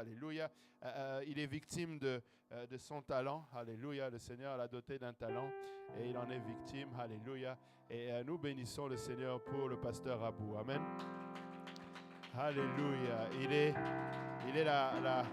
Alléluia. Il est victime de son talent. Alléluia. Le Seigneur l'a doté d'un talent et il en est victime. Alléluia. Et nous bénissons le Seigneur pour le pasteur Abou. Amen. Alléluia. Il est la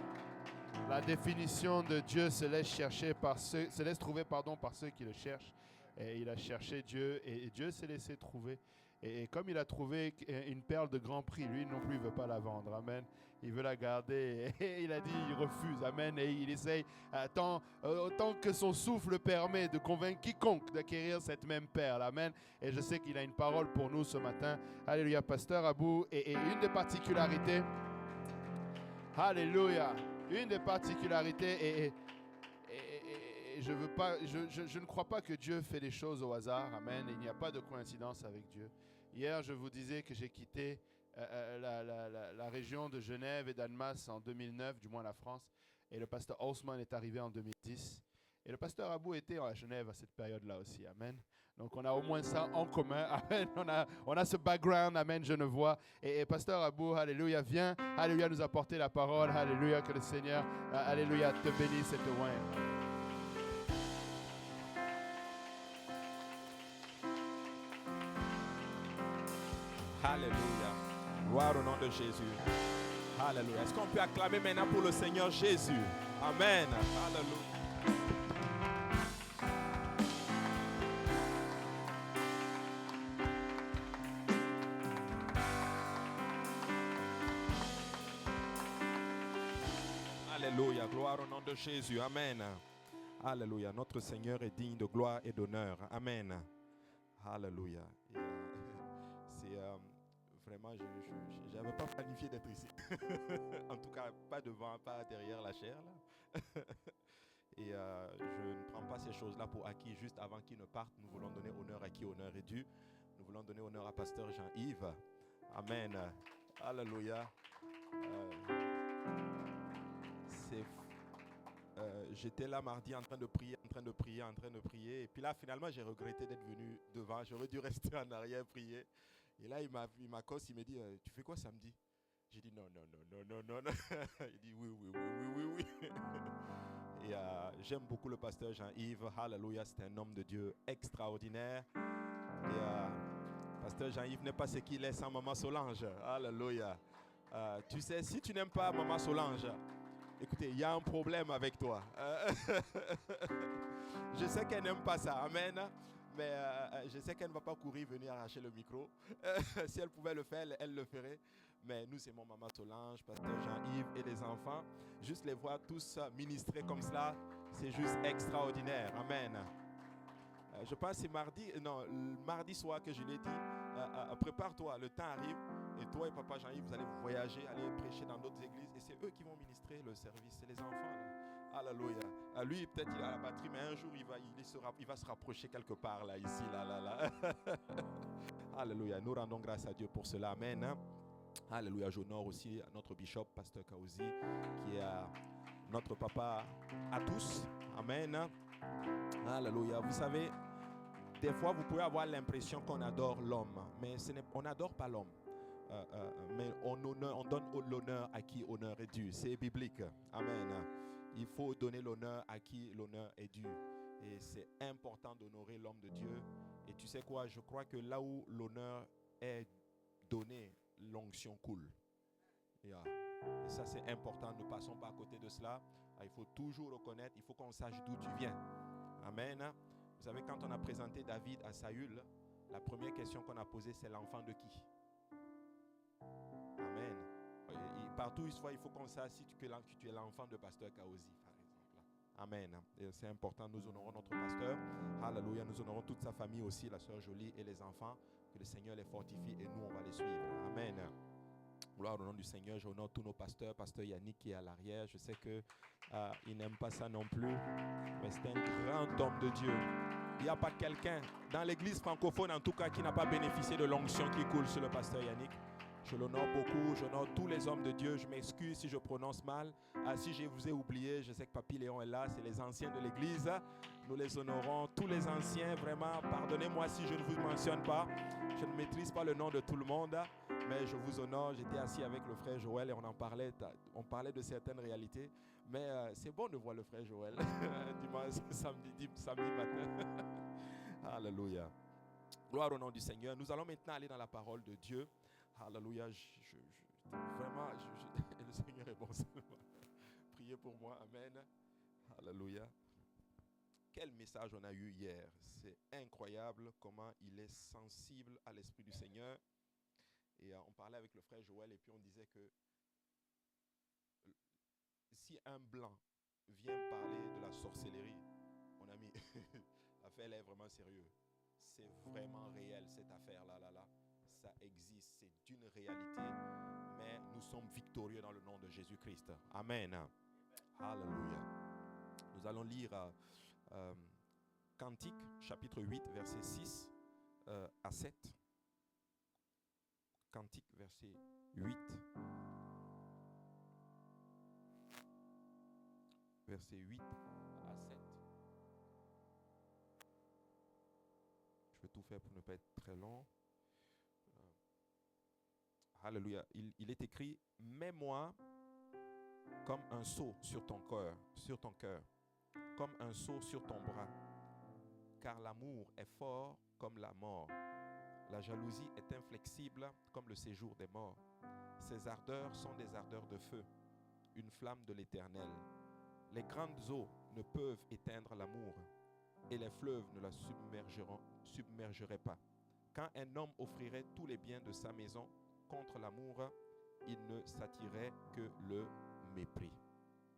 définition de Dieu se laisse trouver par ceux qui le cherchent. Et il a cherché Dieu et Dieu s'est laissé trouver. Et comme il a trouvé une perle de grand prix, lui non plus il ne veut pas la vendre. Amen. Il veut la garder. Et il a dit, il refuse. Amen. Et il essaye autant que son souffle le permet de convaincre quiconque d'acquérir cette même perle. Amen. Et je sais qu'il a une parole pour nous ce matin. Alléluia. Pasteur Abou. Et une des particularités. Alléluia. Une des particularités et je ne crois pas que Dieu fait les choses au hasard. Amen. Il n'y a pas de coïncidence avec Dieu. Hier, je vous disais que j'ai quitté la région de Genève et d'Annemasse en 2009, du moins la France. Et le pasteur Haussmann est arrivé en 2010. Et le pasteur Abou était à Genève à cette période-là aussi. Amen. Donc, on a au moins ça en commun. Amen. On a ce background. Amen, Genevois. Et pasteur Abou, alléluia, viens. Alléluia, nous apporter la parole. Alléluia, que le Seigneur, alléluia, te bénisse et te oigne. Alléluia. Gloire au nom de Jésus. Alléluia. Est-ce qu'on peut acclamer maintenant pour le Seigneur Jésus? Amen. Alléluia. Alléluia. Gloire au nom de Jésus. Amen. Alléluia. Notre Seigneur est digne de gloire et d'honneur. Amen. Alléluia. C'est vraiment, je n'avais pas planifié d'être ici. En tout cas, pas devant, pas derrière la chair. Là. Et je ne prends pas ces choses-là pour acquis juste avant qu'ils ne partent. Nous voulons donner honneur à qui honneur est dû. Nous voulons donner honneur à pasteur Jean-Yves. Amen. Alléluia. J'étais là mardi en train de prier. Et puis là, finalement, j'ai regretté d'être venu devant. J'aurais dû rester en arrière, prier. Et là, il m'accoste, il me dit, tu fais quoi samedi? J'ai dit, non. Il dit, oui. Et j'aime beaucoup le pasteur Jean-Yves. Alléluia, c'est un homme de Dieu extraordinaire. Et pasteur Jean-Yves n'est pas ce qu'il est sans Maman Solange. Alléluia. Tu sais, si tu n'aimes pas Maman Solange, écoutez, il y a un problème avec toi. Je sais qu'elle n'aime pas ça. Amen. Mais je sais qu'elle ne va pas courir venir arracher le micro. Si elle pouvait le faire, elle le ferait. Mais nous, c'est mon Maman Solange, pasteur Jean-Yves et les enfants. Juste les voir tous ministrer comme cela, c'est juste extraordinaire. Amen. Je pense que c'est mardi soir que je l'ai dit. Prépare-toi, le temps arrive. Et toi et papa Jean-Yves, vous allez voyager, aller prêcher dans d'autres églises. Et c'est eux qui vont ministrer le service. C'est les enfants. Là. Alléluia. Lui, peut-être il a la batterie, mais un jour, il va se rapprocher quelque part, là, ici, là. Alléluia. Nous rendons grâce à Dieu pour cela. Amen. Alléluia. J'honore aussi notre bishop, pasteur Kaouzi, qui est notre papa à tous. Amen. Alléluia. Vous savez, des fois, vous pouvez avoir l'impression qu'on adore l'homme, mais on n'adore pas l'homme. Mais on donne l'honneur à qui honneur est dû. C'est biblique. Amen. Il faut donner l'honneur à qui l'honneur est dû. Et c'est important d'honorer l'homme de Dieu. Et tu sais quoi? Je crois que là où l'honneur est donné, l'onction coule. Et ça, c'est important. Ne passons pas à côté de cela. Il faut toujours reconnaître. Il faut qu'on sache d'où tu viens. Amen. Vous savez, quand on a présenté David à Saül, la première question qu'on a posée, c'est l'enfant de qui? Amen. Et partout, il faut qu'on sache si tu es l'enfant de pasteur Kaouzi, par exemple. Amen. Et c'est important, nous honorons notre pasteur. Alléluia. Nous honorons toute sa famille aussi, la sœur Jolie et les enfants. Que le Seigneur les fortifie et nous, on va les suivre. Amen. Gloire au nom du Seigneur. J'honore tous nos pasteurs. Pasteur Yannick qui est à l'arrière. Je sais qu'il n'aime pas ça non plus. Mais c'est un grand homme de Dieu. Il n'y a pas quelqu'un dans l'église francophone, en tout cas, qui n'a pas bénéficié de l'onction qui coule sur le pasteur Yannick. Je l'honore beaucoup, j'honore tous les hommes de Dieu. Je m'excuse si je prononce mal. Si je vous ai oublié, je sais que Papy Léon est là, c'est les anciens de l'Église. Nous les honorons, tous les anciens, vraiment. Pardonnez-moi si je ne vous mentionne pas. Je ne maîtrise pas le nom de tout le monde, mais je vous honore. J'étais assis avec le frère Joël et on parlait de certaines réalités. Mais c'est bon de voir le frère Joël dimanche, samedi matin. Alléluia. Gloire au nom du Seigneur. Nous allons maintenant aller dans la parole de Dieu. Alléluia. Vraiment, le Seigneur est bon. Priez pour moi. Amen. Alléluia. Quel message on a eu hier. C'est incroyable comment il est sensible à l'Esprit du Seigneur. Et on parlait avec le frère Joël et puis on disait que si un blanc vient parler de la sorcellerie, mon ami, l'affaire est vraiment sérieuse. C'est vraiment réel cette affaire-là. Ça existe, c'est d'une réalité. Mais nous sommes victorieux dans le nom de Jésus-Christ. Amen. Alléluia. Nous allons lire Cantique, chapitre 8, verset 6 à 7. Cantique, verset 8. Verset 8 à 7. Je vais tout faire pour ne pas être très long. Alléluia. Il est écrit, mets-moi comme un sceau sur ton cœur, comme un sceau sur ton bras, car l'amour est fort comme la mort. La jalousie est inflexible comme le séjour des morts. Ses ardeurs sont des ardeurs de feu, une flamme de l'Éternel. Les grandes eaux ne peuvent éteindre l'amour, et les fleuves ne la submergeraient pas. Quand un homme offrirait tous les biens de sa maison contre l'amour, il ne s'attirait que le mépris.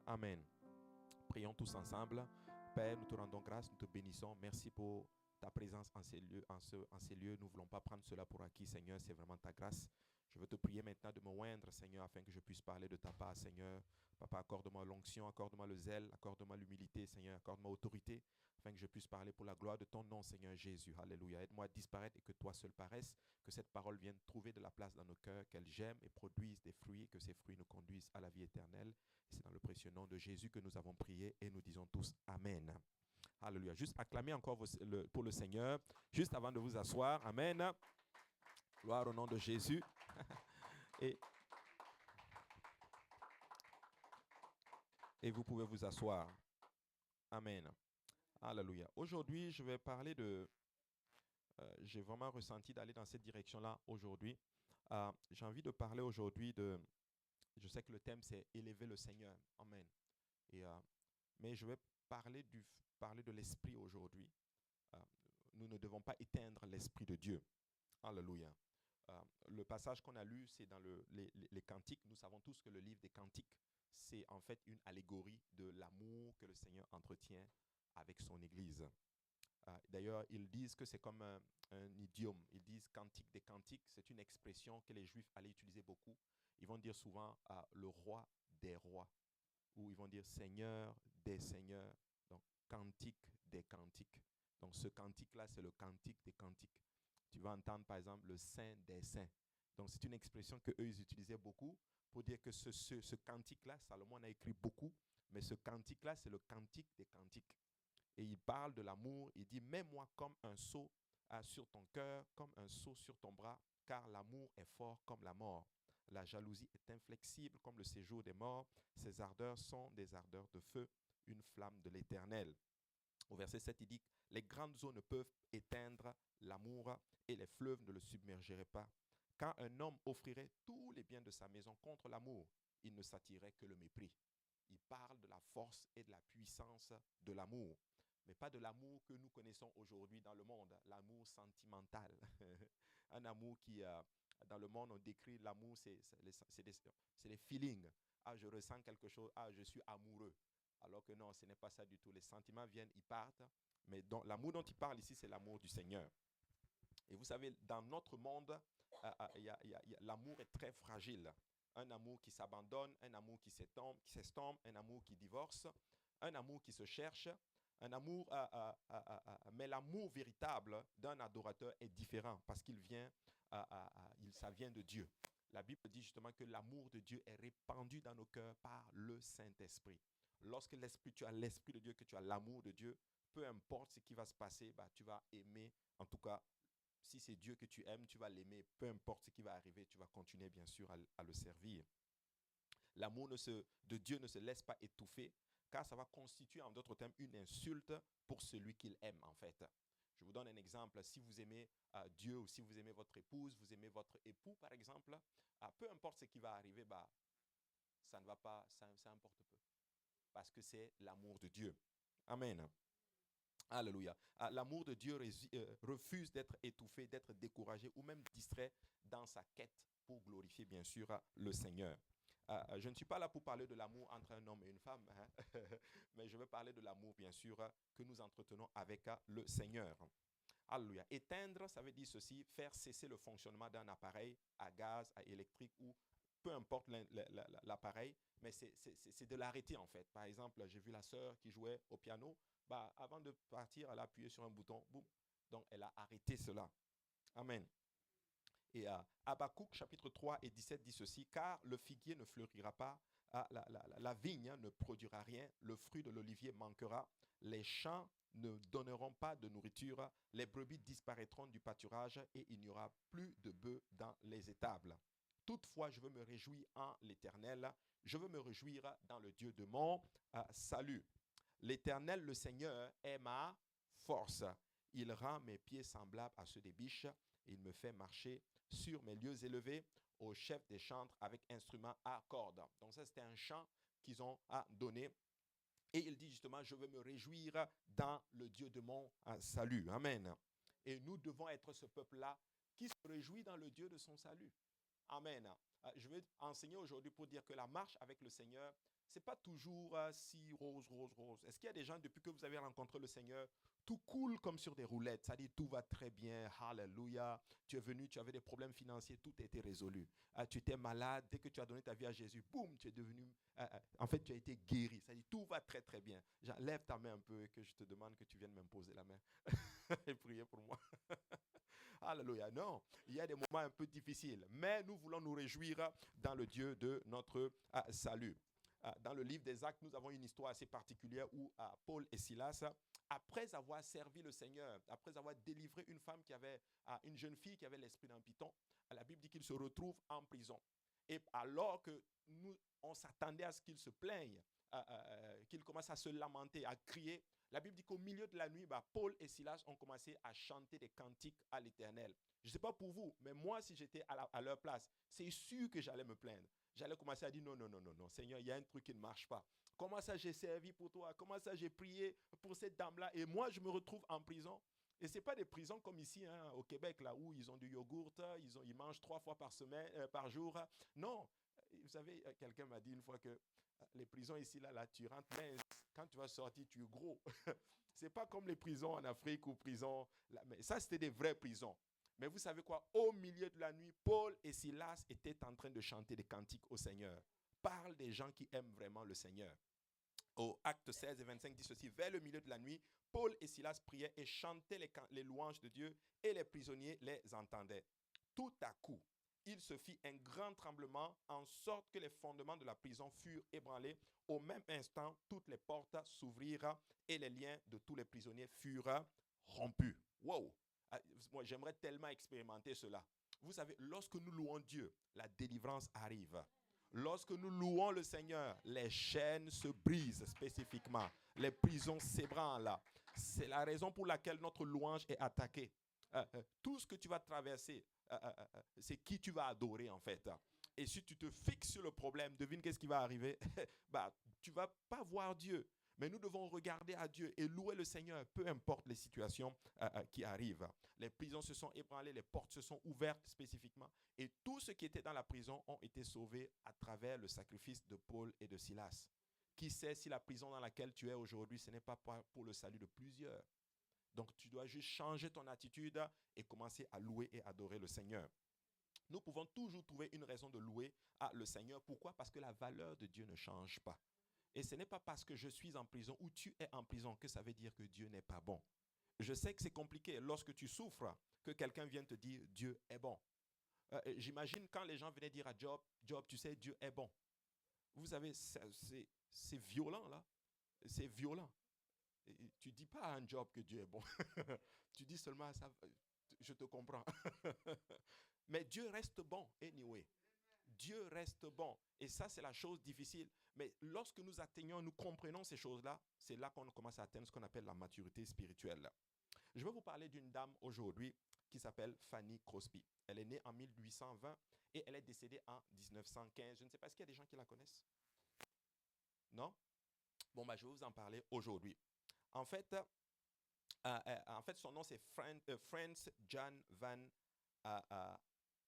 Amen. Prions tous ensemble. Père, nous te rendons grâce, nous te bénissons. Merci pour ta présence en ces lieux. Nous ne voulons pas prendre cela pour acquis, Seigneur. C'est vraiment ta grâce. Je veux te prier maintenant de me oindre, Seigneur, afin que je puisse parler de ta part, Seigneur. Papa, accorde-moi l'onction, accorde-moi le zèle, accorde-moi l'humilité, Seigneur, accorde-moi l'autorité, afin que je puisse parler pour la gloire de ton nom, Seigneur Jésus. Alléluia. Aide-moi à disparaître et que toi seul paraisse, que cette parole vienne trouver de la place dans nos cœurs, qu'elle gemme et produise des fruits, et que ces fruits nous conduisent à la vie éternelle. C'est dans le précieux nom de Jésus que nous avons prié et nous disons tous Amen. Alléluia. Juste acclamez encore pour le Seigneur, juste avant de vous asseoir. Amen. Gloire au nom de Jésus. Et vous pouvez vous asseoir. Amen. Alléluia. Aujourd'hui, je vais parler j'ai vraiment ressenti d'aller dans cette direction-là aujourd'hui. J'ai envie de parler aujourd'hui je sais que le thème c'est élever le Seigneur. Amen. Mais je vais parler de l'esprit aujourd'hui. Nous ne devons pas éteindre l'esprit de Dieu. Alléluia. Le passage qu'on a lu, c'est dans les Cantiques. Nous savons tous que le livre des Cantiques, c'est en fait une allégorie de l'amour que le Seigneur entretient avec son Église. D'ailleurs, ils disent que c'est comme un idiome. Ils disent Cantique des Cantiques. C'est une expression que les Juifs allaient utiliser beaucoup. Ils vont dire souvent le roi des rois, ou ils vont dire Seigneur des seigneurs. Donc, Cantique des Cantiques. Donc, ce cantique-là, c'est le Cantique des Cantiques. Tu vas entendre, par exemple, le Saint des Saints. Donc, c'est une expression qu'eux, ils utilisaient beaucoup pour dire que ce cantique-là, Salomon en a écrit beaucoup, mais ce cantique-là, c'est le Cantique des Cantiques. Et il parle de l'amour. Il dit, mets-moi comme un sceau sur ton cœur, comme un sceau sur ton bras, car l'amour est fort comme la mort. La jalousie est inflexible comme le séjour des morts. Ses ardeurs sont des ardeurs de feu, une flamme de l'Éternel. Au verset 7, il dit, les grandes eaux ne peuvent éteindre l'amour et les fleuves ne le submergeraient pas. Quand un homme offrirait tous les biens de sa maison contre l'amour, il ne s'attirait que le mépris. Il parle de la force et de la puissance de l'amour, mais pas de l'amour que nous connaissons aujourd'hui dans le monde, l'amour sentimental. Un amour qui, dans le monde, on décrit l'amour, c'est des feelings. Ah, je ressens quelque chose, ah, je suis amoureux. Alors que non, ce n'est pas ça du tout. Les sentiments viennent, ils partent, mais l'amour dont il parle ici, c'est l'amour du Seigneur. Et vous savez, dans notre monde, l'amour est très fragile. Un amour qui s'abandonne, un amour qui s'estompe, un amour qui divorce, un amour qui se cherche, un amour, mais l'amour véritable d'un adorateur est différent parce qu'il vient, ça vient de Dieu. La Bible dit justement que l'amour de Dieu est répandu dans nos cœurs par le Saint-Esprit. Lorsque tu as l'Esprit de Dieu, que tu as l'amour de Dieu, peu importe ce qui va se passer, tu vas aimer. En tout cas, si c'est Dieu que tu aimes, tu vas l'aimer. Peu importe ce qui va arriver, tu vas continuer bien sûr à le servir. L'amour de Dieu ne se laisse pas étouffer, car ça va constituer en d'autres termes une insulte pour celui qu'il aime en fait. Je vous donne un exemple. Si vous aimez Dieu ou si vous aimez votre épouse, vous aimez votre époux par exemple, peu importe ce qui va arriver, ça ne va pas, ça importe peu. Parce que c'est l'amour de Dieu. Amen. Alléluia. L'amour de Dieu refuse d'être étouffé, d'être découragé ou même distrait dans sa quête pour glorifier bien sûr le Seigneur. Je ne suis pas là pour parler de l'amour entre un homme et une femme, hein, mais je veux parler de l'amour bien sûr que nous entretenons avec le Seigneur. Alléluia. Éteindre, ça veut dire ceci, faire cesser le fonctionnement d'un appareil à gaz, à électrique ou peu importe l'appareil, mais c'est de l'arrêter en fait. Par exemple, j'ai vu la sœur qui jouait au piano, avant de partir, elle a appuyé sur un bouton, boum, donc elle a arrêté cela. Amen. Et Habakkuk chapitre 3 et 17 dit ceci, car le figuier ne fleurira pas, la vigne ne produira rien, le fruit de l'olivier manquera, les champs ne donneront pas de nourriture, les brebis disparaîtront du pâturage et il n'y aura plus de bœufs dans les étables. Toutefois, je veux me réjouir en l'Éternel, je veux me réjouir dans le Dieu de mon salut. L'Éternel, le Seigneur, est ma force. Il rend mes pieds semblables à ceux des biches. Il me fait marcher sur mes lieux élevés au chef des chantres avec instruments à cordes. Donc ça, c'était un chant qu'ils ont donné. Et il dit justement, je veux me réjouir dans le Dieu de mon salut. Amen. Et nous devons être ce peuple-là qui se réjouit dans le Dieu de son salut. Amen. Je vais enseigner aujourd'hui pour dire que la marche avec le Seigneur, ce n'est pas toujours si rose, rose, rose. Est-ce qu'il y a des gens, depuis que vous avez rencontré le Seigneur, tout coule comme sur des roulettes, ça dit tout va très bien, hallelujah, tu es venu, tu avais des problèmes financiers, tout a été résolu. Tu étais malade, dès que tu as donné ta vie à Jésus, boum, tu es devenu, en fait tu as été guéri, ça dit tout va très très bien. Lève ta main un peu et que je te demande que tu viennes m'imposer la main et prier pour moi. Alléluia. Non, il y a des moments un peu difficiles, mais nous voulons nous réjouir dans le Dieu de notre salut. Dans le livre des Actes, nous avons une histoire assez particulière où Paul et Silas, après avoir servi le Seigneur, après avoir délivré une femme qui avait, une jeune fille qui avait l'esprit d'un python, la Bible dit qu'ils se retrouvent en prison. Et alors que nous, on s'attendait à ce qu'ils se plaignent, qu'ils commencent à se lamenter, à crier, la Bible dit qu'au milieu de la nuit, Paul et Silas ont commencé à chanter des cantiques à l'Éternel. Je ne sais pas pour vous, mais moi, si j'étais à leur place, c'est sûr que j'allais me plaindre. J'allais commencer à dire non, non, non, non, non, Seigneur, il y a un truc qui ne marche pas. Comment ça j'ai servi pour toi? Comment ça j'ai prié pour cette dame-là? Et moi, je me retrouve en prison. Et ce n'est pas des prisons comme ici, hein, au Québec, là où ils ont du yogourt, ils mangent 3 fois par jour. Non, vous savez, quelqu'un m'a dit une fois que les prisons ici, là, tu rentres mince. Quand tu vas sortir, tu es gros. Ce n'est pas comme les prisons en Afrique ou prisons. Mais ça, c'était des vraies prisons. Mais vous savez quoi? Au milieu de la nuit, Paul et Silas étaient en train de chanter des cantiques au Seigneur. Parle des gens qui aiment vraiment le Seigneur. Au Acte 16 et 25 dit ceci, vers le milieu de la nuit, Paul et Silas priaient et chantaient les louanges de Dieu et les prisonniers les entendaient. Tout à coup, il se fit un grand tremblement en sorte que les fondements de la prison furent ébranlés. Au même instant, toutes les portes s'ouvrirent et les liens de tous les prisonniers furent rompus. Wow! Moi, j'aimerais tellement expérimenter cela. Vous savez, lorsque nous louons Dieu, la délivrance arrive. Lorsque nous louons le Seigneur, les chaînes se brisent spécifiquement. Les prisons s'ébranlent. C'est la raison pour laquelle notre louange est attaquée. Tout ce que tu vas traverser, c'est qui tu vas adorer en fait. Et si tu te fixes sur le problème, devine qu'est-ce qui va arriver? Tu ne vas pas voir Dieu. Mais nous devons regarder à Dieu et louer le Seigneur, peu importe les situations qui arrivent. Les prisons se sont ébranlées, les portes se sont ouvertes spécifiquement. Et tous ceux qui étaient dans la prison ont été sauvés à travers le sacrifice de Paul et de Silas. Qui sait si la prison dans laquelle tu es aujourd'hui, ce n'est pas pour le salut de plusieurs. Donc tu dois juste changer ton attitude et commencer à louer et adorer le Seigneur. Nous pouvons toujours trouver une raison de louer le Seigneur. Pourquoi? Parce que la valeur de Dieu ne change pas. Et ce n'est pas parce que je suis en prison ou tu es en prison que ça veut dire que Dieu n'est pas bon. Je sais que c'est compliqué lorsque tu souffres que quelqu'un vienne te dire Dieu est bon. J'imagine quand les gens venaient dire à Job, Job, tu sais, Dieu est bon. Vous savez, c'est violent là. C'est violent. Et tu ne dis pas à un Job que Dieu est bon. Tu dis seulement à ça, je te comprends. Mais Dieu reste bon, anyway. Dieu reste bon. Et ça, c'est la chose difficile. Mais lorsque nous atteignons, nous comprenons ces choses-là, c'est là qu'on commence à atteindre ce qu'on appelle la maturité spirituelle. Je vais vous parler d'une dame aujourd'hui qui s'appelle Fanny Crosby. Elle est née en 1820 et elle est décédée en 1915. Je ne sais pas, est-ce qu'il y a des gens qui la connaissent? Non? Bon, je vais vous en parler aujourd'hui. En fait, son nom, c'est Frances John Van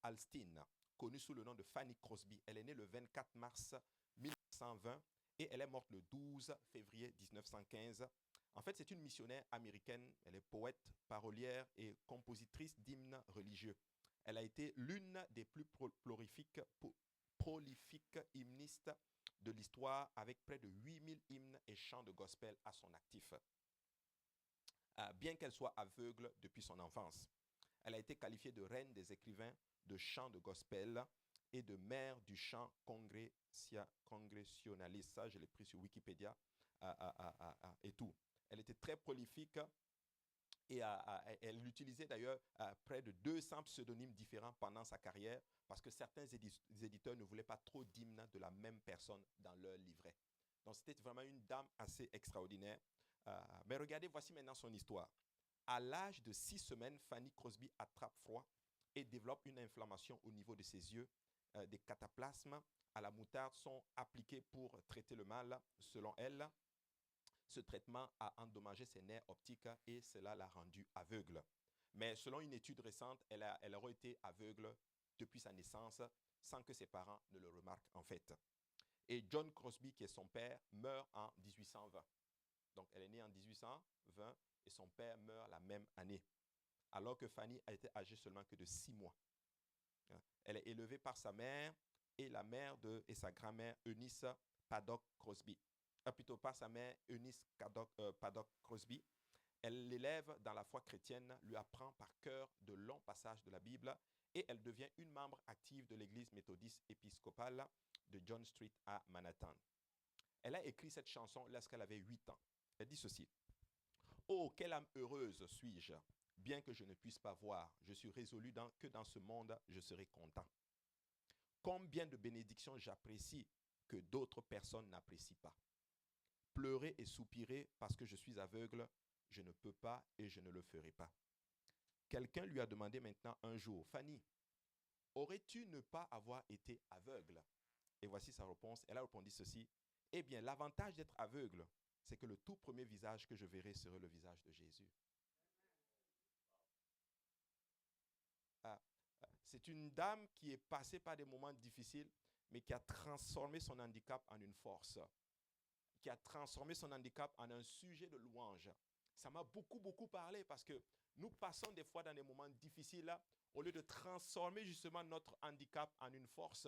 Alstine, connue sous le nom de Fanny Crosby. Elle est née le 24 mars 1920 et elle est morte le 12 février 1915. En fait, c'est une missionnaire américaine. Elle est poète, parolière et compositrice d'hymnes religieux. Elle a été l'une des plus prolifiques hymnistes de l'histoire avec près de 8000 hymnes et chants de gospel à son actif. Bien qu'elle soit aveugle depuis son enfance. Elle a été qualifiée de reine des écrivains de chants de gospel et de mère du chant congressionnaliste. Ça, je l'ai pris sur Wikipédia et tout. Elle était très prolifique et elle utilisait d'ailleurs près de 200 pseudonymes différents pendant sa carrière parce que certains éditeurs ne voulaient pas trop d'hymnes de la même personne dans leur livret. Donc, c'était vraiment une dame assez extraordinaire. Mais regardez, voici maintenant son histoire. À l'âge de 6 semaines, Fanny Crosby attrape froid et développe une inflammation au niveau de ses yeux. Des cataplasmes à la moutarde sont appliqués pour traiter le mal. Selon elle, ce traitement a endommagé ses nerfs optiques et cela l'a rendue aveugle. Mais selon une étude récente, elle aurait été aveugle depuis sa naissance sans que ses parents ne le remarquent en fait. Et John Crosby, qui est son père, meurt en 1820. Donc, elle est née en 1820 et son père meurt la même année, alors que Fanny a été âgée seulement que de 6 mois. Elle est élevée par sa mère et la mère et sa grand-mère Eunice Paddock Crosby. Plutôt par sa mère Eunice Paddock Crosby. Elle l'élève dans la foi chrétienne, lui apprend par cœur de longs passages de la Bible et elle devient une membre active de l'église méthodiste épiscopale de John Street à Manhattan. Elle a écrit cette chanson lorsqu'elle avait 8 ans. Elle dit ceci. « Oh, quelle âme heureuse suis-je, bien que je ne puisse pas voir, je suis résolu que dans ce monde, je serai content. Combien de bénédictions j'apprécie que d'autres personnes n'apprécient pas. Pleurer et soupirer parce que je suis aveugle, je ne peux pas et je ne le ferai pas. » Quelqu'un lui a demandé maintenant un jour, « Fanny, aurais-tu ne pas avoir été aveugle ?» Et voici sa réponse. Elle a répondu ceci. « Eh bien, l'avantage d'être aveugle, c'est que le tout premier visage que je verrai serait le visage de Jésus. » C'est une dame qui est passée par des moments difficiles, mais qui a transformé son handicap en une force, qui a transformé son handicap en un sujet de louange. Ça m'a beaucoup parlé parce que nous passons des fois dans des moments difficiles, au lieu de transformer justement notre handicap en une force,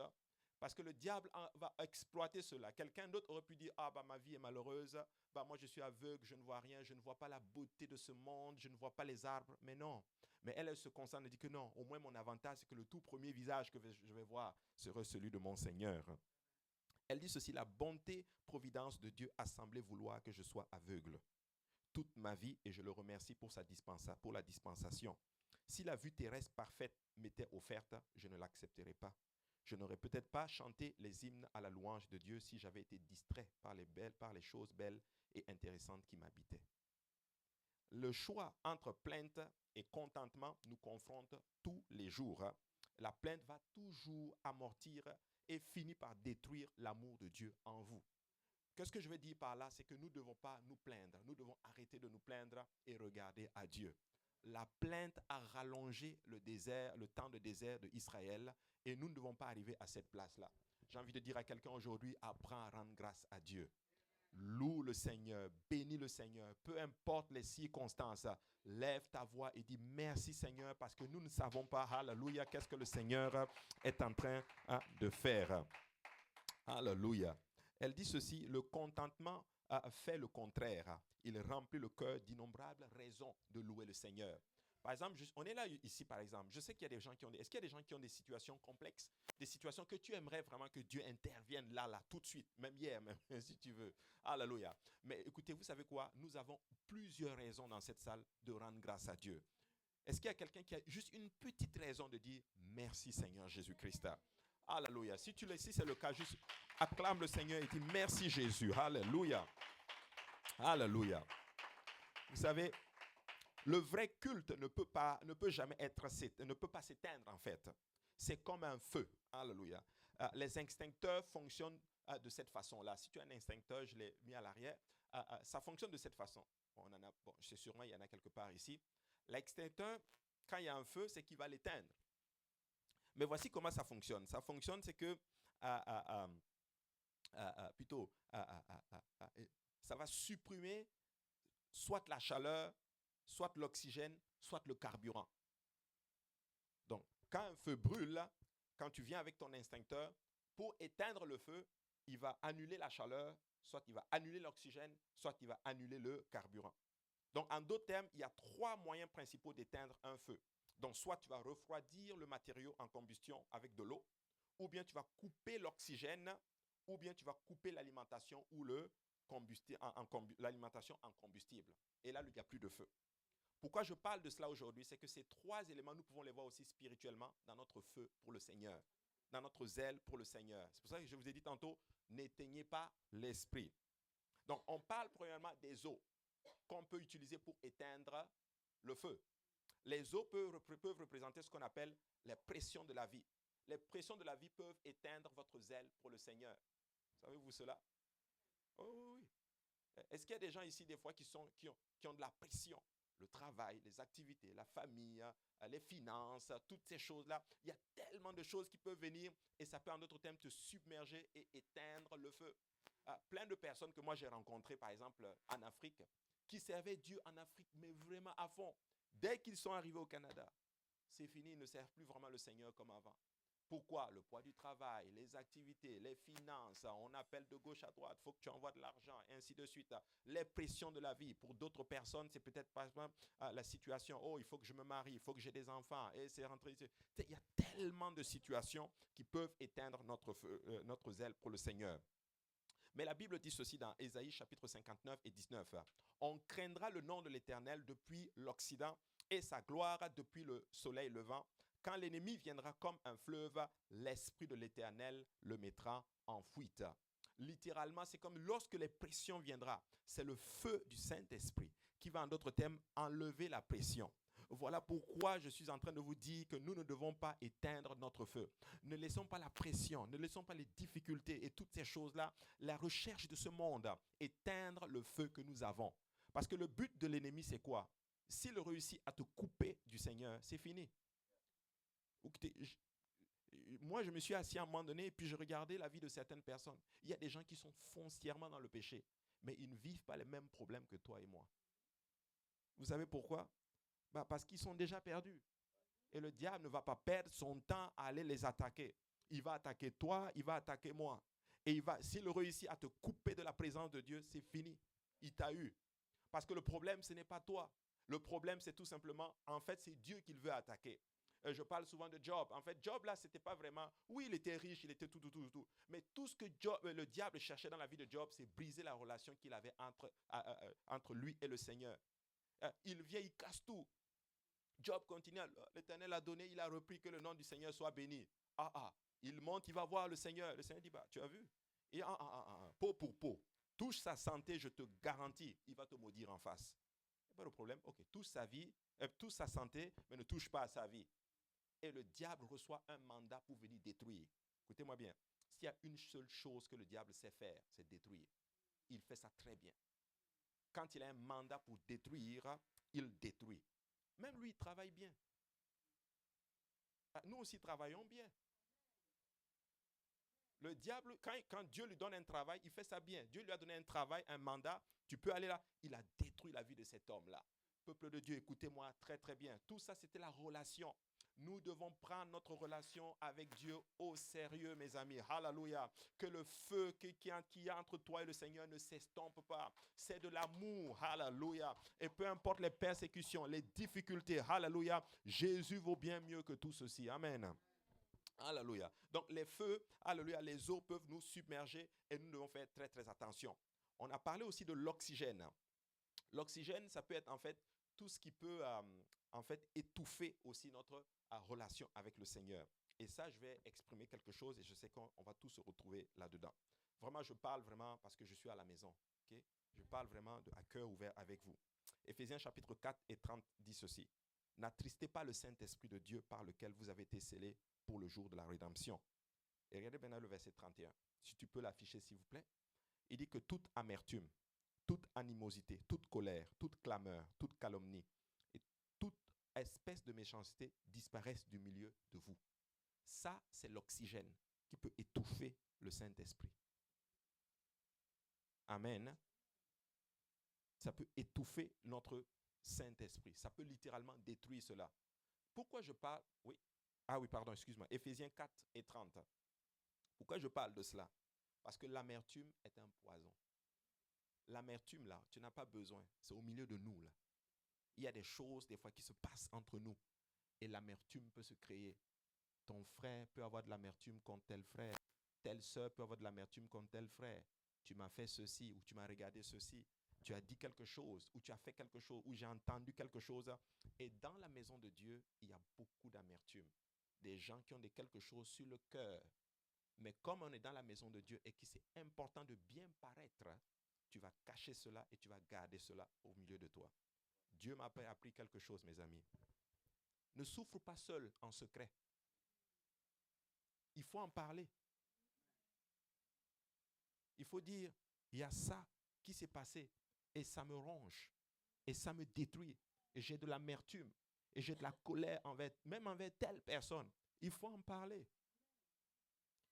parce que le diable va exploiter cela. Quelqu'un d'autre aurait pu dire, « Ah, ma vie est malheureuse, moi je suis aveugle, je ne vois rien, je ne vois pas la beauté de ce monde, je ne vois pas les arbres. » Mais non. Mais elle se concentre et dit que non, au moins mon avantage, c'est que le tout premier visage que je vais voir sera celui de mon Seigneur. Elle dit ceci, « La bonté, providence de Dieu a semblé vouloir que je sois aveugle toute ma vie et je le remercie pour la dispensation. Si la vue terrestre parfaite m'était offerte, je ne l'accepterais pas. Je n'aurais peut-être pas chanté les hymnes à la louange de Dieu si j'avais été distrait par les choses belles et intéressantes qui m'habitaient. » Le choix entre plainte et contentement nous confronte tous les jours. La plainte va toujours amortir et finit par détruire l'amour de Dieu en vous. Qu'est-ce que je veux dire par là? C'est que nous ne devons pas nous plaindre. Nous devons arrêter de nous plaindre et regarder à Dieu. La plainte a rallongé le temps de désert d'Israël et nous ne devons pas arriver à cette place-là. J'ai envie de dire à quelqu'un aujourd'hui, apprends à rendre grâce à Dieu. Loue le Seigneur, bénis le Seigneur, peu importe les circonstances, lève ta voix et dis merci Seigneur parce que nous ne savons pas, alléluia, qu'est-ce que le Seigneur est en train de faire. Alléluia. Elle dit ceci, le contentement fait le contraire. Il remplit le cœur d'innombrables raisons de louer le Seigneur. Par exemple, on est là ici, par exemple. Je sais qu'il y a des gens qui ont est-ce qu'il y a des gens qui ont des situations complexes, des situations que tu aimerais vraiment que Dieu intervienne là, tout de suite, même hier, même si tu veux. Alléluia. Mais écoutez, vous savez quoi? Nous avons plusieurs raisons dans cette salle de rendre grâce à Dieu. Est-ce qu'il y a quelqu'un qui a juste une petite raison de dire merci Seigneur Jésus-Christ? Alléluia. Si c'est le cas, juste acclame le Seigneur et dis merci Jésus. Alléluia. Alléluia. Vous savez, le vrai culte ne peut pas s'éteindre en fait. C'est comme un feu. Alléluia. Les extincteurs fonctionnent de cette façon-là. Si tu as un extincteur, je l'ai mis à l'arrière, ça fonctionne de cette façon. C'est sûrement, il y en a quelque part ici. L'extincteur, quand il y a un feu, c'est qu'il va l'éteindre. Mais voici comment ça fonctionne. Ça fonctionne, c'est que ça va supprimer soit la chaleur, soit l'oxygène, soit le carburant. Donc, quand un feu brûle, quand tu viens avec ton extincteur, pour éteindre le feu, il va annuler la chaleur, soit il va annuler l'oxygène, soit il va annuler le carburant. Donc, en d'autres termes, il y a 3 moyens principaux d'éteindre un feu. Donc, soit tu vas refroidir le matériau en combustion avec de l'eau, ou bien tu vas couper l'oxygène, ou bien tu vas couper l'alimentation ou l'alimentation en combustible. Et là, il n'y a plus de feu. Pourquoi je parle de cela aujourd'hui? C'est que ces 3 éléments, nous pouvons les voir aussi spirituellement dans notre feu pour le Seigneur, dans notre zèle pour le Seigneur. C'est pour ça que je vous ai dit tantôt, n'éteignez pas l'esprit. Donc, on parle premièrement des eaux qu'on peut utiliser pour éteindre le feu. Les eaux peuvent représenter ce qu'on appelle les pressions de la vie. Les pressions de la vie peuvent éteindre votre zèle pour le Seigneur. Savez-vous cela? Oh oui. Est-ce qu'il y a des gens ici des fois qui ont de la pression? Le travail, les activités, la famille, les finances, toutes ces choses-là. Il y a tellement de choses qui peuvent venir et ça peut en d'autres termes te submerger et éteindre le feu. Plein de personnes que moi j'ai rencontrées par exemple en Afrique qui servaient Dieu en Afrique mais vraiment à fond. Dès qu'ils sont arrivés au Canada, c'est fini, ils ne servent plus vraiment le Seigneur comme avant. Pourquoi? Le poids du travail, les activités, les finances, on appelle de gauche à droite, il faut que tu envoies de l'argent, et ainsi de suite. Les pressions de la vie. Pour d'autres personnes, c'est peut-être par exemple la situation, oh, il faut que je me marie, il faut que j'ai des enfants, et c'est rentré. Il y a tellement de situations qui peuvent éteindre notre zèle pour le Seigneur. Mais la Bible dit ceci dans Ésaïe chapitre 59 et 19. On craindra le nom de l'Éternel depuis l'Occident et sa gloire depuis le soleil levant. Quand l'ennemi viendra comme un fleuve, l'esprit de l'Éternel le mettra en fuite. Littéralement, c'est comme lorsque les pressions viendront. C'est le feu du Saint-Esprit qui va, en d'autres termes, enlever la pression. Voilà pourquoi je suis en train de vous dire que nous ne devons pas éteindre notre feu. Ne laissons pas la pression, ne laissons pas les difficultés et toutes ces choses-là, la recherche de ce monde, éteindre le feu que nous avons. Parce que le but de l'ennemi, c'est quoi? S'il réussit à te couper du Seigneur, c'est fini. Moi, je me suis assis à un moment donné et puis je regardais la vie de certaines personnes. Il y a des gens qui sont foncièrement dans le péché, mais ils ne vivent pas les mêmes problèmes que toi et moi. Vous savez pourquoi? Parce qu'ils sont déjà perdus. Et le diable ne va pas perdre son temps à aller les attaquer. Il va attaquer toi, il va attaquer moi. Et s'il réussit à te couper de la présence de Dieu, c'est fini. Il t'a eu. Parce que le problème, ce n'est pas toi. Le problème, c'est tout simplement, en fait, c'est Dieu qu'il veut attaquer. Je parle souvent de Job. En fait, Job, là, c'était pas vraiment... Oui, il était riche, il était tout. Mais tout ce que le diable cherchait dans la vie de Job, c'est briser la relation qu'il avait entre lui et le Seigneur. Il vient, il casse tout. Job continue. L'Éternel a donné, il a repris, que le nom du Seigneur soit béni. Il monte, il va voir le Seigneur. Le Seigneur dit, tu as vu? Et peau pour peau. Touche sa santé, je te garantis, il va te maudire en face. Il n'y a pas de problème. Ok, touche sa vie, touche sa santé, mais ne touche pas à sa vie. Et le diable reçoit un mandat pour venir détruire. Écoutez-moi bien. S'il y a une seule chose que le diable sait faire, c'est détruire. Il fait ça très bien. Quand il a un mandat pour détruire, il détruit. Même lui, il travaille bien. Nous aussi travaillons bien. Le diable, quand Dieu lui donne un travail, il fait ça bien. Dieu lui a donné un travail, un mandat. Tu peux aller là. Il a détruit la vie de cet homme-là. Peuple de Dieu, écoutez-moi très très bien. Tout ça, c'était la relation. Nous devons prendre notre relation avec Dieu au sérieux, mes amis. Alléluia. Que le feu qui y a entre toi et le Seigneur ne s'estompe pas. C'est de l'amour. Alléluia. Et peu importe les persécutions, les difficultés. Alléluia. Jésus vaut bien mieux que tout ceci. Amen. Alléluia. Donc les feux, alléluia, les eaux peuvent nous submerger et nous devons faire très très attention. On a parlé aussi de l'oxygène. L'oxygène, ça peut être en fait tout ce qui peut en fait étouffer aussi notre relation avec le Seigneur. Et ça, je vais exprimer quelque chose et je sais qu'on va tous se retrouver là-dedans. Vraiment, je parle vraiment parce que je suis à la maison. Okay? Je parle vraiment à cœur ouvert avec vous. Éphésiens chapitre 4 et 30 dit ceci. N'attristez pas le Saint-Esprit de Dieu par lequel vous avez été scellés pour le jour de la rédemption. Et regardez maintenant le verset 31. Si tu peux l'afficher, s'il vous plaît. Il dit que toute amertume, toute animosité, toute colère, toute clameur, toute calomnie et toute espèce de méchanceté disparaissent du milieu de vous. Ça, c'est l'oxygène qui peut étouffer le Saint-Esprit. Amen. Ça peut étouffer notre Saint-Esprit. Ça peut littéralement détruire cela. Pourquoi je parle? Oui. Ah oui, pardon, excuse-moi. Éphésiens 4 et 30. Pourquoi je parle de cela? Parce que l'amertume est un poison. L'amertume, là, tu n'as pas besoin. C'est au milieu de nous, là. Il y a des choses, des fois, qui se passent entre nous. Et l'amertume peut se créer. Ton frère peut avoir de l'amertume contre tel frère. Telle sœur peut avoir de l'amertume contre tel frère. Tu m'as fait ceci, ou tu m'as regardé ceci. Tu as dit quelque chose, ou tu as fait quelque chose, ou j'ai entendu quelque chose. Et dans la maison de Dieu, il y a beaucoup d'amertume. Des gens qui ont quelque chose sur le cœur. Mais comme on est dans la maison de Dieu et que c'est important de bien paraître, tu vas cacher cela et tu vas garder cela au milieu de toi. Dieu m'a appris quelque chose, mes amis. Ne souffre pas seul en secret. Il faut en parler. Il faut dire, il y a ça qui s'est passé et ça me ronge et ça me détruit et j'ai de l'amertume et j'ai de la colère même envers telle personne. Il faut en parler.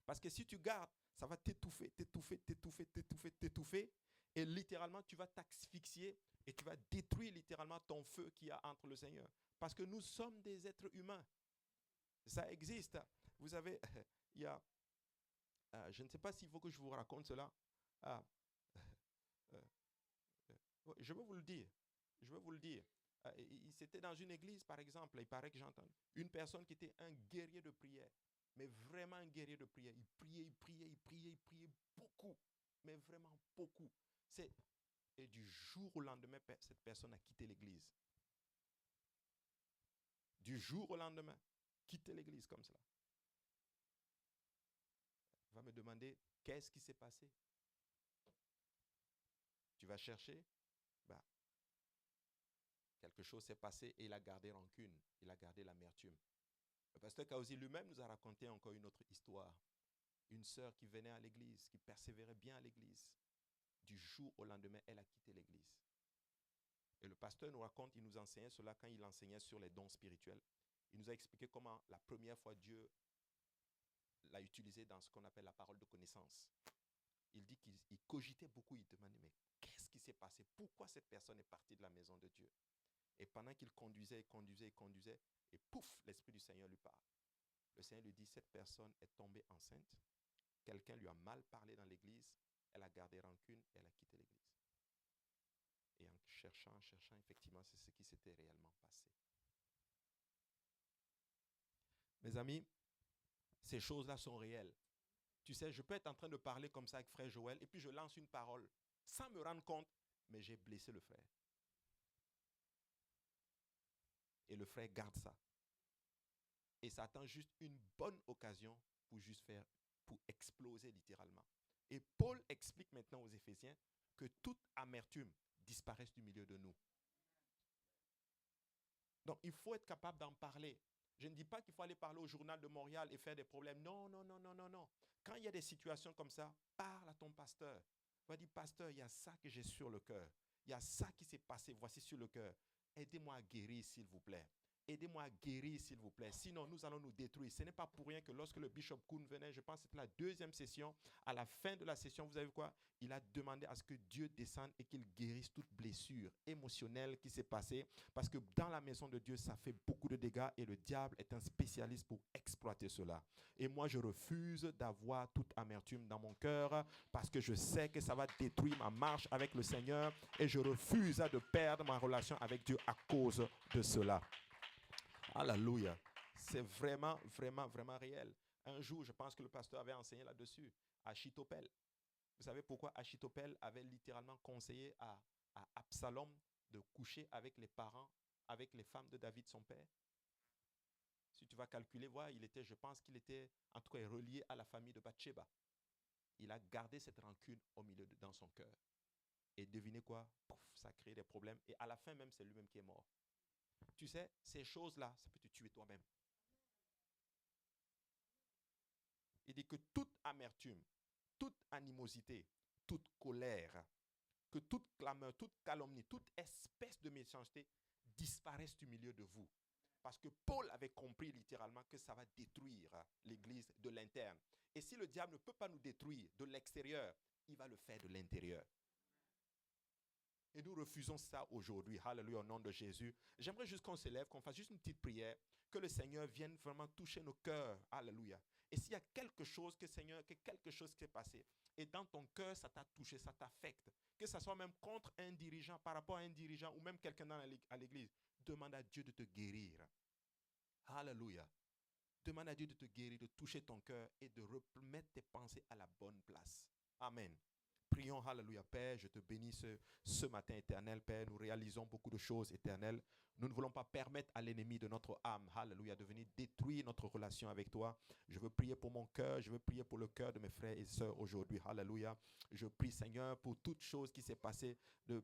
Parce que si tu gardes, ça va t'étouffer, t'étouffer, t'étouffer, t'étouffer, t'étouffer. Et littéralement, tu vas t'asphyxier et tu vas détruire littéralement ton feu qu'il y a entre le Seigneur. Parce que nous sommes des êtres humains. Ça existe. Vous savez, il y a... je ne sais pas s'il faut que je vous raconte cela. Je veux vous le dire. Je veux vous le dire. C'était dans une église, par exemple. Il paraît que j'entends une personne qui était un guerrier de prière. Mais vraiment un guerrier de prière. Il priait, il priait, il priait, il priait beaucoup. Mais vraiment beaucoup. Et du jour au lendemain, cette personne a quitté l'église. Du jour au lendemain, quitter l'église comme cela. Il va me demander, qu'est-ce qui s'est passé? Tu vas chercher? Quelque chose s'est passé et il a gardé rancune. Il a gardé l'amertume. Le pasteur Kaosi lui-même nous a raconté encore une autre histoire. Une sœur qui venait à l'église, qui persévérait bien à l'église. Du jour au lendemain, elle a quitté l'église. Et le pasteur nous raconte, il nous enseignait cela quand il enseignait sur les dons spirituels. Il nous a expliqué comment la première fois Dieu l'a utilisé dans ce qu'on appelle la parole de connaissance. Il dit qu'il cogitait beaucoup, il demandait, mais qu'est-ce qui s'est passé? Pourquoi cette personne est partie de la maison de Dieu? Et pendant qu'il conduisait, et pouf, l'Esprit du Seigneur lui parle. Le Seigneur lui dit, cette personne est tombée enceinte. Quelqu'un lui a mal parlé dans l'église. Elle a gardé rancune et elle a quitté l'église. Et en cherchant, effectivement, c'est ce qui s'était réellement passé. Mes amis, ces choses-là sont réelles. Tu sais, je peux être en train de parler comme ça avec frère Joël et puis je lance une parole sans me rendre compte, mais j'ai blessé le frère. Et le frère garde ça. Et ça attend juste une bonne occasion pour exploser littéralement. Et Paul explique maintenant aux Éphésiens que toute amertume disparaisse du milieu de nous. Donc, il faut être capable d'en parler. Je ne dis pas qu'il faut aller parler au journal de Montréal et faire des problèmes. Non. Quand il y a des situations comme ça, parle à ton pasteur. Va dire, pasteur, il y a ça que j'ai sur le cœur. Il y a ça qui s'est passé, voici sur le cœur. Aidez-moi à guérir, s'il vous plaît. Aidez-moi à guérir, s'il vous plaît. Sinon, nous allons nous détruire. Ce n'est pas pour rien que lorsque le Bishop Kuhn venait, je pense que c'était la deuxième session, à la fin de la session, vous savez quoi? Il a demandé à ce que Dieu descende et qu'il guérisse toute blessure émotionnelle qui s'est passée. Parce que dans la maison de Dieu, ça fait beaucoup de dégâts et le diable est un spécialiste pour exploiter cela. Et moi, je refuse d'avoir toute amertume dans mon cœur parce que je sais que ça va détruire ma marche avec le Seigneur et je refuse de perdre ma relation avec Dieu à cause de cela. Alléluia. C'est vraiment, vraiment, vraiment réel. Un jour, je pense que le pasteur avait enseigné là-dessus, Achitophel. Vous savez pourquoi Achitophel avait littéralement conseillé à Absalom de coucher avec les parents, avec les femmes de David, son père? Si tu vas calculer, voilà, je pense qu'il était, en tout cas, relié à la famille de Bathsheba. Il a gardé cette rancune dans son cœur. Et devinez quoi? Pouf, ça a créé des problèmes. Et à la fin même, c'est lui-même qui est mort. Tu sais, ces choses-là, ça peut te tuer toi-même. Il dit que toute amertume, toute animosité, toute colère, que toute clameur, toute calomnie, toute espèce de méchanceté disparaisse du milieu de vous. Parce que Paul avait compris littéralement que ça va détruire l'église de l'interne. Et si le diable ne peut pas nous détruire de l'extérieur, il va le faire de l'intérieur. Et nous refusons ça aujourd'hui. Alléluia, au nom de Jésus. J'aimerais juste qu'on se lève, qu'on fasse juste une petite prière, que le Seigneur vienne vraiment toucher nos cœurs. Alléluia. Et s'il y a quelque chose que Seigneur, que quelque chose qui s'est passé, et dans ton cœur, ça t'a touché, ça t'affecte, que ce soit même contre un dirigeant, par rapport à un dirigeant, ou même quelqu'un à l'église, demande à Dieu de te guérir. Alléluia. Demande à Dieu de te guérir, de toucher ton cœur et de remettre tes pensées à la bonne place. Amen. Prions, alléluia, Père, je te bénis ce matin, éternel, Père. Nous réalisons beaucoup de choses, éternel. Nous ne voulons pas permettre à l'ennemi de notre âme, alléluia, de venir détruire notre relation avec toi. Je veux prier pour mon cœur, je veux prier pour le cœur de mes frères et sœurs aujourd'hui, alléluia. Je prie, Seigneur, pour toute chose qui s'est passée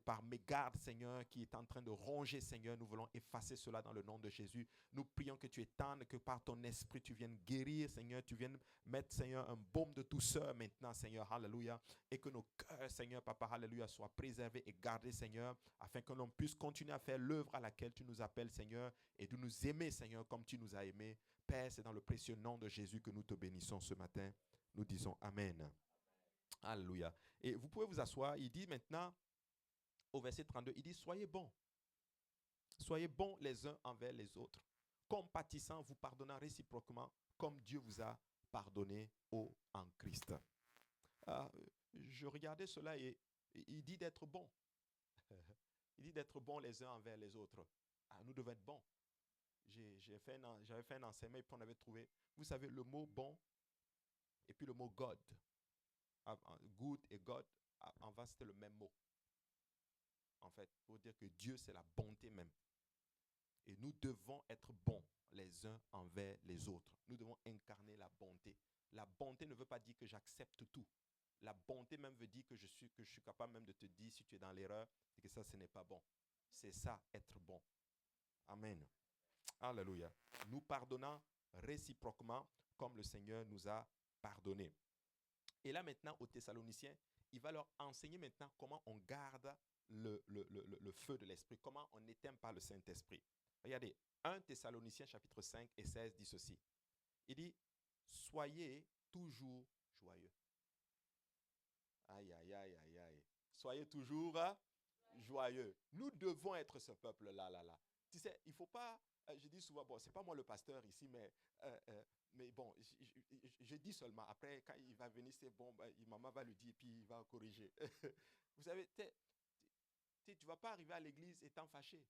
par mégarde, Seigneur, qui est en train de ronger, Seigneur. Nous voulons effacer cela dans le nom de Jésus. Nous prions que tu étendes, que par ton esprit, tu viennes guérir, Seigneur. Tu viennes mettre, Seigneur, un baume de douceur maintenant, Seigneur, alléluia. Et que nos cœurs, Seigneur, Papa, alléluia, soient préservés et gardés, Seigneur, afin que l'on puisse continuer à faire l'œuvre à laquelle tu nous appelles, Seigneur, et de nous aimer, Seigneur, comme tu nous as aimés. Père, c'est dans le précieux nom de Jésus que nous te bénissons ce matin. Nous disons Amen. Alléluia. Et vous pouvez vous asseoir. Il dit maintenant, au verset 32, il dit, soyez bons. Soyez bons les uns envers les autres, compatissant, vous pardonnant réciproquement, comme Dieu vous a pardonné en Christ. Je regardais cela et il dit d'être bon. Il dit d'être bon les uns envers les autres. Nous devons être bons. J'avais fait un enseignement et puis on avait trouvé, vous savez, le mot bon et puis le mot God. Good et God, avant c'était le même mot. En fait, pour dire que Dieu c'est la bonté même. Et nous devons être bons les uns envers les autres. Nous devons incarner la bonté. La bonté ne veut pas dire que j'accepte tout. La bonté même veut dire que je suis capable même de te dire si tu es dans l'erreur et que ça, ce n'est pas bon. C'est ça, être bon. Amen. Alléluia. Nous pardonnons réciproquement comme le Seigneur nous a pardonné. Et là maintenant, aux Thessaloniciens, il va leur enseigner maintenant comment on garde le feu de l'Esprit, comment on n'éteint pas le Saint-Esprit. Regardez, 1 Thessaloniciens chapitre 5 et 16 dit ceci. Il dit, soyez toujours joyeux. Aïe, aïe, aïe, aïe, aïe. Soyez toujours joyeux. Nous devons être ce peuple-là. Tu sais, il ne faut pas, je dis souvent, bon, ce n'est pas moi le pasteur ici, mais bon, je dis seulement, après, quand il va venir, c'est bon, maman va lui dire, puis il va corriger. Vous savez, tu ne vas pas arriver à l'église étant fâché.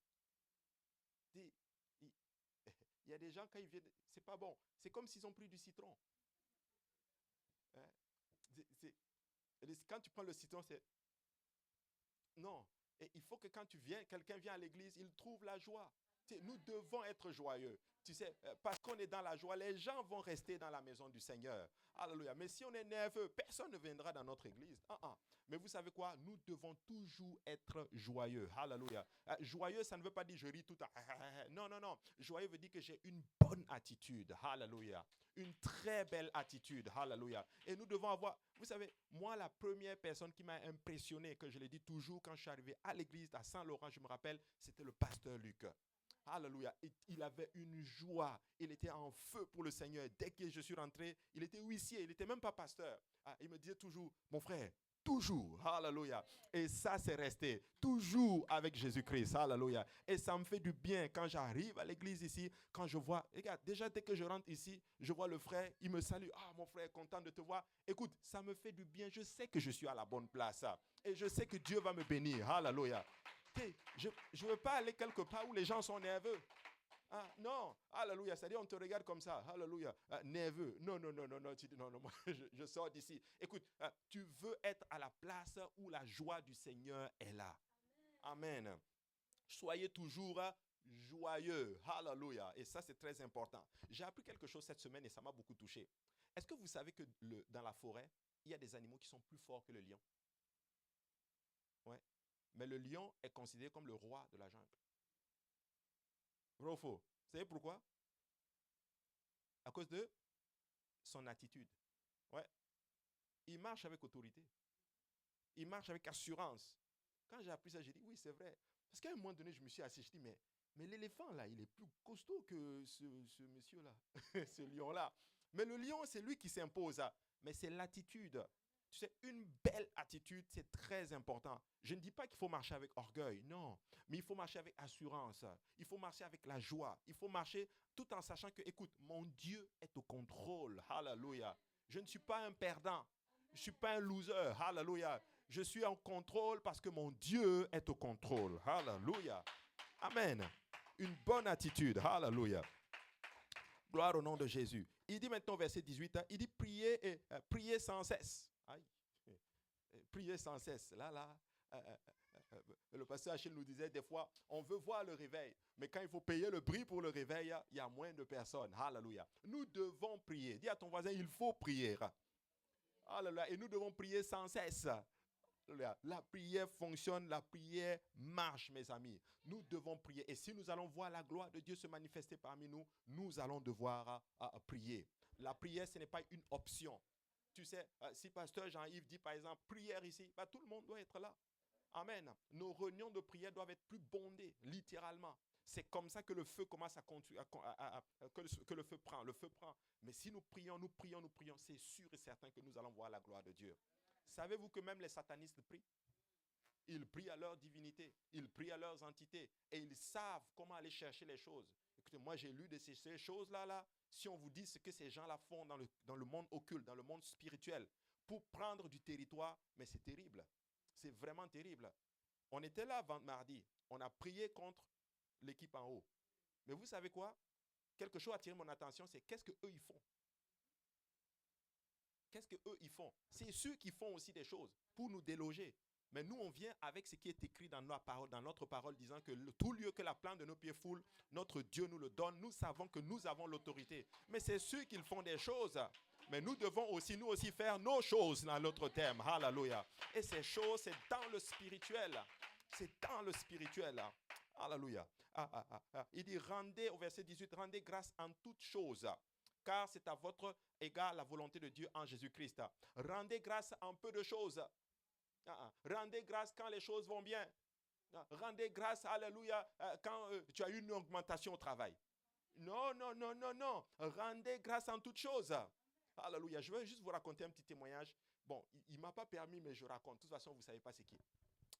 Il y a des gens, quand ils viennent, c'est pas bon. C'est comme s'ils ont pris du citron. Hein? Quand tu prends le citron, c'est... Non. Et il faut que quand quelqu'un vient à l'église, il trouve la joie. Nous devons être joyeux. Tu sais, parce qu'on est dans la joie, les gens vont rester dans la maison du Seigneur. Alléluia. Mais si on est nerveux, personne ne viendra dans notre église. Mais vous savez quoi? Nous devons toujours être joyeux. Alléluia. Joyeux, ça ne veut pas dire je ris tout à... Non. Joyeux veut dire que j'ai une bonne attitude. Alléluia. Une très belle attitude. Alléluia. Et nous devons avoir... Vous savez, moi, la première personne qui m'a impressionné, que je l'ai dit toujours quand je suis arrivé à l'église à Saint-Laurent, je me rappelle, c'était le pasteur Luc. Alléluia. Il avait une joie. Il était en feu pour le Seigneur. Dès que je suis rentré, il était huissier. Il n'était même pas pasteur. Il me disait toujours, mon frère, toujours. Alléluia. Et ça, c'est resté. Toujours avec Jésus-Christ. Alléluia. Et ça me fait du bien quand j'arrive à l'église ici, quand je vois, regarde, déjà dès que je rentre ici, je vois le frère, il me salue. Ah, mon frère, content de te voir. Écoute, ça me fait du bien. Je sais que je suis à la bonne place. Et je sais que Dieu va me bénir. Alléluia. Je ne veux pas aller quelque part où les gens sont nerveux. Non, alléluia, c'est-à-dire on te regarde comme ça, alléluia, nerveux. Non, non, non, non, non, tu dis non, non, moi je sors d'ici. Écoute, tu veux être à la place où la joie du Seigneur est là. Amen. Soyez toujours joyeux, alléluia. Et ça, c'est très important. J'ai appris quelque chose cette semaine et ça m'a beaucoup touché. Est-ce que vous savez que dans la forêt, il y a des animaux qui sont plus forts que le lion? Ouais. Mais le lion est considéré comme le roi de la jungle. Vrai ou faux? Vous savez pourquoi? À cause de son attitude. Ouais. Il marche avec autorité. Il marche avec assurance. Quand j'ai appris ça, j'ai dit, oui, c'est vrai. Parce qu'à un moment donné, je me suis assis, je dis, mais l'éléphant, là, il est plus costaud que ce monsieur-là, ce lion-là. Mais le lion, c'est lui qui s'impose. Mais c'est l'attitude. Tu sais, une belle attitude, c'est très important. Je ne dis pas qu'il faut marcher avec orgueil, non. Mais il faut marcher avec assurance. Il faut marcher avec la joie. Il faut marcher tout en sachant que, écoute, mon Dieu est au contrôle. Alléluia. Je ne suis pas un perdant. Je ne suis pas un loser. Alléluia. Je suis en contrôle parce que mon Dieu est au contrôle. Alléluia. Amen. Une bonne attitude. Alléluia. Gloire au nom de Jésus. Il dit maintenant, verset 18, il dit priez sans cesse. Aïe. Priez sans cesse. Le pasteur Achille nous disait des fois, on veut voir le réveil, mais quand il faut payer le prix pour le réveil, il y a moins de personnes. Alléluia. Nous devons prier. Dis à ton voisin, il faut prier. Alléluia. Et nous devons prier sans cesse. La prière fonctionne, la prière marche, mes amis. Nous devons prier. Et si nous allons voir la gloire de Dieu se manifester parmi nous, nous allons devoir prier. La prière, ce n'est pas une option. Tu sais, si pasteur Jean-Yves dit par exemple prière ici, tout le monde doit être là. Amen. Nos réunions de prière doivent être plus bondées, littéralement. C'est comme ça que le feu commence à continuer, que le feu prend. Le feu prend. Mais si nous prions, nous prions, nous prions, c'est sûr et certain que nous allons voir la gloire de Dieu. Savez-vous que même les satanistes prient? Ils prient à leur divinité, ils prient à leurs entités et ils savent comment aller chercher les choses. Écoutez, moi j'ai lu de ces choses-là. Si on vous dit ce que ces gens-là font dans le monde occulte, dans le monde spirituel, pour prendre du territoire, mais c'est terrible. C'est vraiment terrible. On était là mardi, on a prié contre l'équipe en haut. Mais vous savez quoi? Quelque chose a attiré mon attention, c'est qu'est-ce qu'eux ils font? Qu'est-ce qu'eux ils font? C'est ceux qui font aussi des choses pour nous déloger. Mais nous, on vient avec ce qui est écrit dans notre parole, disant que tout lieu que la plante de nos pieds foule, notre Dieu nous le donne. Nous savons que nous avons l'autorité. Mais c'est ceux qui font des choses. Mais nous devons aussi, nous aussi, faire nos choses dans notre terme. Alléluia. Et ces choses, c'est dans le spirituel. C'est dans le spirituel. Alléluia. Il dit, rendez, au verset 18, rendez grâce en toutes choses, car c'est à votre égard la volonté de Dieu en Jésus-Christ. Rendez grâce en peu de choses. Rendez grâce quand les choses vont bien. Rendez grâce, alléluia, quand tu as eu une augmentation au travail. Non, non, non, non, non. Rendez grâce en toutes choses. Alléluia. Je vais juste vous raconter un petit témoignage. Bon, il ne m'a pas permis, mais je raconte. De toute façon, vous ne savez pas c'est qui.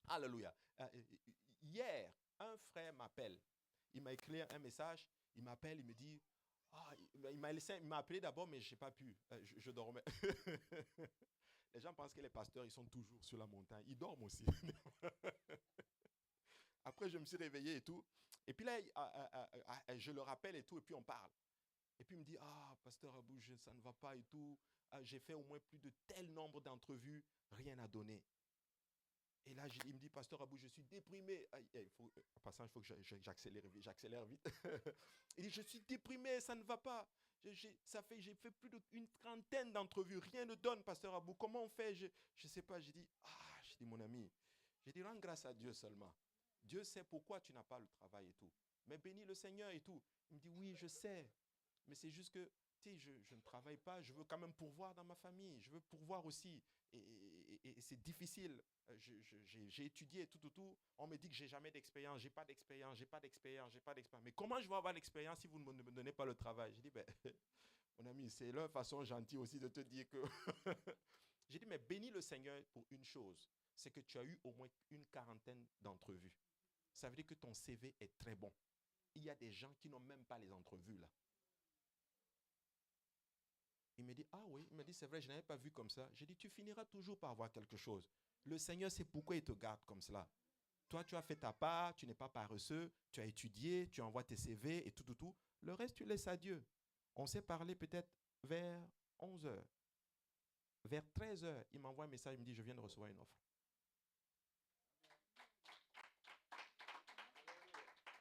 Alléluia. Hier, un frère m'appelle. Il m'a écrit un message. Il m'appelle, il me dit, il m'a appelé d'abord, mais je n'ai pas pu. Je dormais. Les gens pensent que les pasteurs, ils sont toujours sur la montagne. Ils dorment aussi. Après, je me suis réveillé et tout. Et puis là, je le rappelle et tout, et puis on parle. Et puis il me dit, pasteur Abou, ça ne va pas et tout. J'ai fait au moins plus de tel nombre d'entrevues, rien n'a donné. Et là, il me dit, pasteur Abou, je suis déprimé. En passant, il faut que j'accélère vite. Il dit, je suis déprimé, ça ne va pas. J'ai fait plus d'une trentaine d'entrevues, rien ne donne, pasteur Abou. Comment on fait? Je ne sais pas. J'ai dit, mon ami, j'ai dit, rends grâce à Dieu seulement. Dieu sait pourquoi tu n'as pas le travail et tout. Mais bénis le Seigneur et tout. Il me dit, oui, je sais. Mais c'est juste que, tu sais, je ne travaille pas. Je veux quand même pourvoir dans ma famille. Je veux pourvoir aussi. Et c'est difficile. J'ai étudié tout. On me dit que j'ai jamais d'expérience, j'ai pas d'expérience. Mais comment je vais avoir l'expérience si vous ne me donnez pas le travail? J'ai dit, ben, mon ami, c'est leur façon gentille aussi de te dire que... J'ai dit, mais bénis le Seigneur pour une chose, c'est que tu as eu au moins une quarantaine d'entrevues. Ça veut dire que ton CV est très bon. Il y a des gens qui n'ont même pas les entrevues là. Il me dit, ah oui, il me dit, c'est vrai, je n'avais pas vu comme ça. J'ai dit, tu finiras toujours par avoir quelque chose. Le Seigneur sait pourquoi il te garde comme cela. Toi, tu as fait ta part, tu n'es pas paresseux, tu as étudié, tu envoies tes CV et tout. Le reste, tu laisses à Dieu. On s'est parlé peut-être vers 11 heures. Vers 13 heures, il m'envoie un message, il me dit, je viens de recevoir une offre.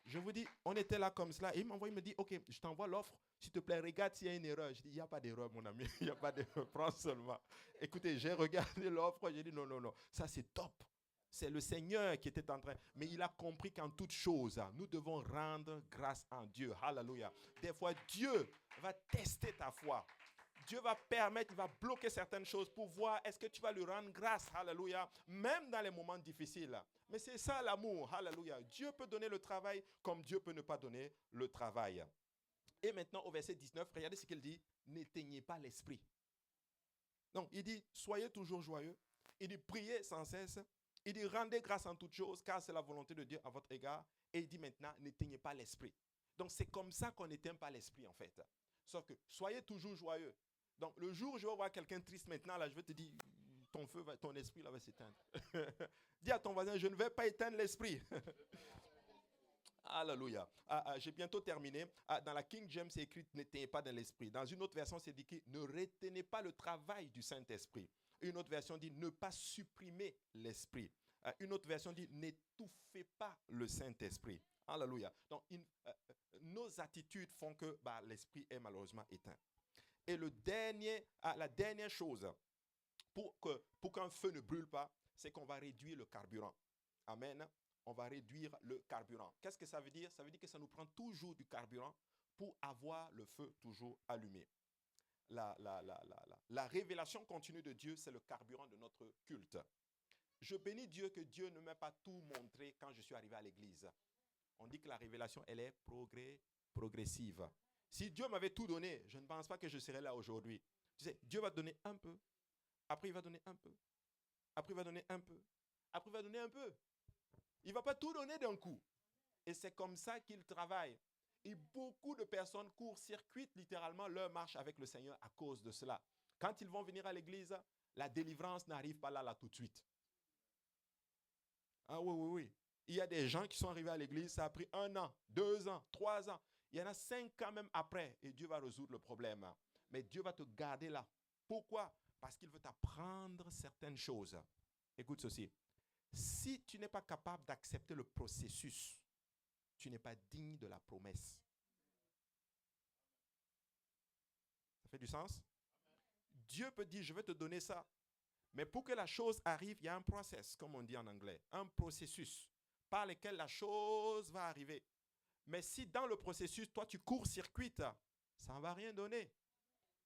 Je vous dis, on était là comme cela. Et il m'envoie, il me dit, ok, je t'envoie l'offre. S'il te plaît, regarde s'il y a une erreur. Je dis, il n'y a pas d'erreur, mon ami. Il n'y a pas d'erreur. Prends seulement. Écoutez, j'ai regardé l'offre. J'ai dit, non. Ça, c'est top. C'est le Seigneur qui était en train. Mais il a compris qu'en toute chose, nous devons rendre grâce à Dieu. Alléluia. Des fois, Dieu va tester ta foi. Dieu va permettre, il va bloquer certaines choses pour voir est-ce que tu vas lui rendre grâce, alléluia, même dans les moments difficiles. Mais c'est ça l'amour, alléluia. Dieu peut donner le travail comme Dieu peut ne pas donner le travail. Et maintenant au verset 19, regardez ce qu'il dit, n'éteignez pas l'esprit. Donc il dit, soyez toujours joyeux. Il dit, priez sans cesse. Il dit, rendez grâce en toutes choses, car c'est la volonté de Dieu à votre égard. Et il dit maintenant, n'éteignez pas l'esprit. Donc c'est comme ça qu'on n'éteint pas l'esprit en fait. Sauf que soyez toujours joyeux. Donc, le jour où je vais voir quelqu'un triste maintenant, là, je vais te dire, ton esprit là va s'éteindre. Dis à ton voisin, je ne vais pas éteindre l'esprit. Alléluia. J'ai bientôt terminé. Dans la King James, c'est écrit, n'éteignez pas dans l'esprit. Dans une autre version, c'est écrit, ne retenez pas le travail du Saint-Esprit. Une autre version dit, ne pas supprimer l'esprit. Une autre version dit, n'étouffez pas le Saint-Esprit. Alléluia. Donc, nos attitudes font que l'esprit est malheureusement éteint. Et la dernière chose pour qu'un feu ne brûle pas, c'est qu'on va réduire le carburant. Amen. On va réduire le carburant. Qu'est-ce que ça veut dire? Ça veut dire que ça nous prend toujours du carburant pour avoir le feu toujours allumé. La révélation continue de Dieu, c'est le carburant de notre culte. Je bénis Dieu que Dieu ne m'a pas tout montré quand je suis arrivé à l'église. On dit que la révélation, elle est progressive. Si Dieu m'avait tout donné, je ne pense pas que je serais là aujourd'hui. Tu sais, Dieu va donner un peu, après il va donner un peu, après il va donner un peu, après il va donner un peu. Il ne va pas tout donner d'un coup. Et c'est comme ça qu'il travaille. Et beaucoup de personnes court-circuitent littéralement leur marche avec le Seigneur à cause de cela. Quand ils vont venir à l'église, la délivrance n'arrive pas là tout de suite. Ah oui. Il y a des gens qui sont arrivés à l'église, ça a pris 1 an, 2 ans, 3 ans. Il y en a 5 ans même après et Dieu va résoudre le problème. Mais Dieu va te garder là. Pourquoi? Parce qu'il veut t'apprendre certaines choses. Écoute ceci. Si tu n'es pas capable d'accepter le processus, tu n'es pas digne de la promesse. Ça fait du sens? Dieu peut dire, je vais te donner ça. Mais pour que la chose arrive, il y a un process, comme on dit en anglais. Un processus par lequel la chose va arriver. Mais si dans le processus, toi, tu court-circuites, ça ne va rien donner.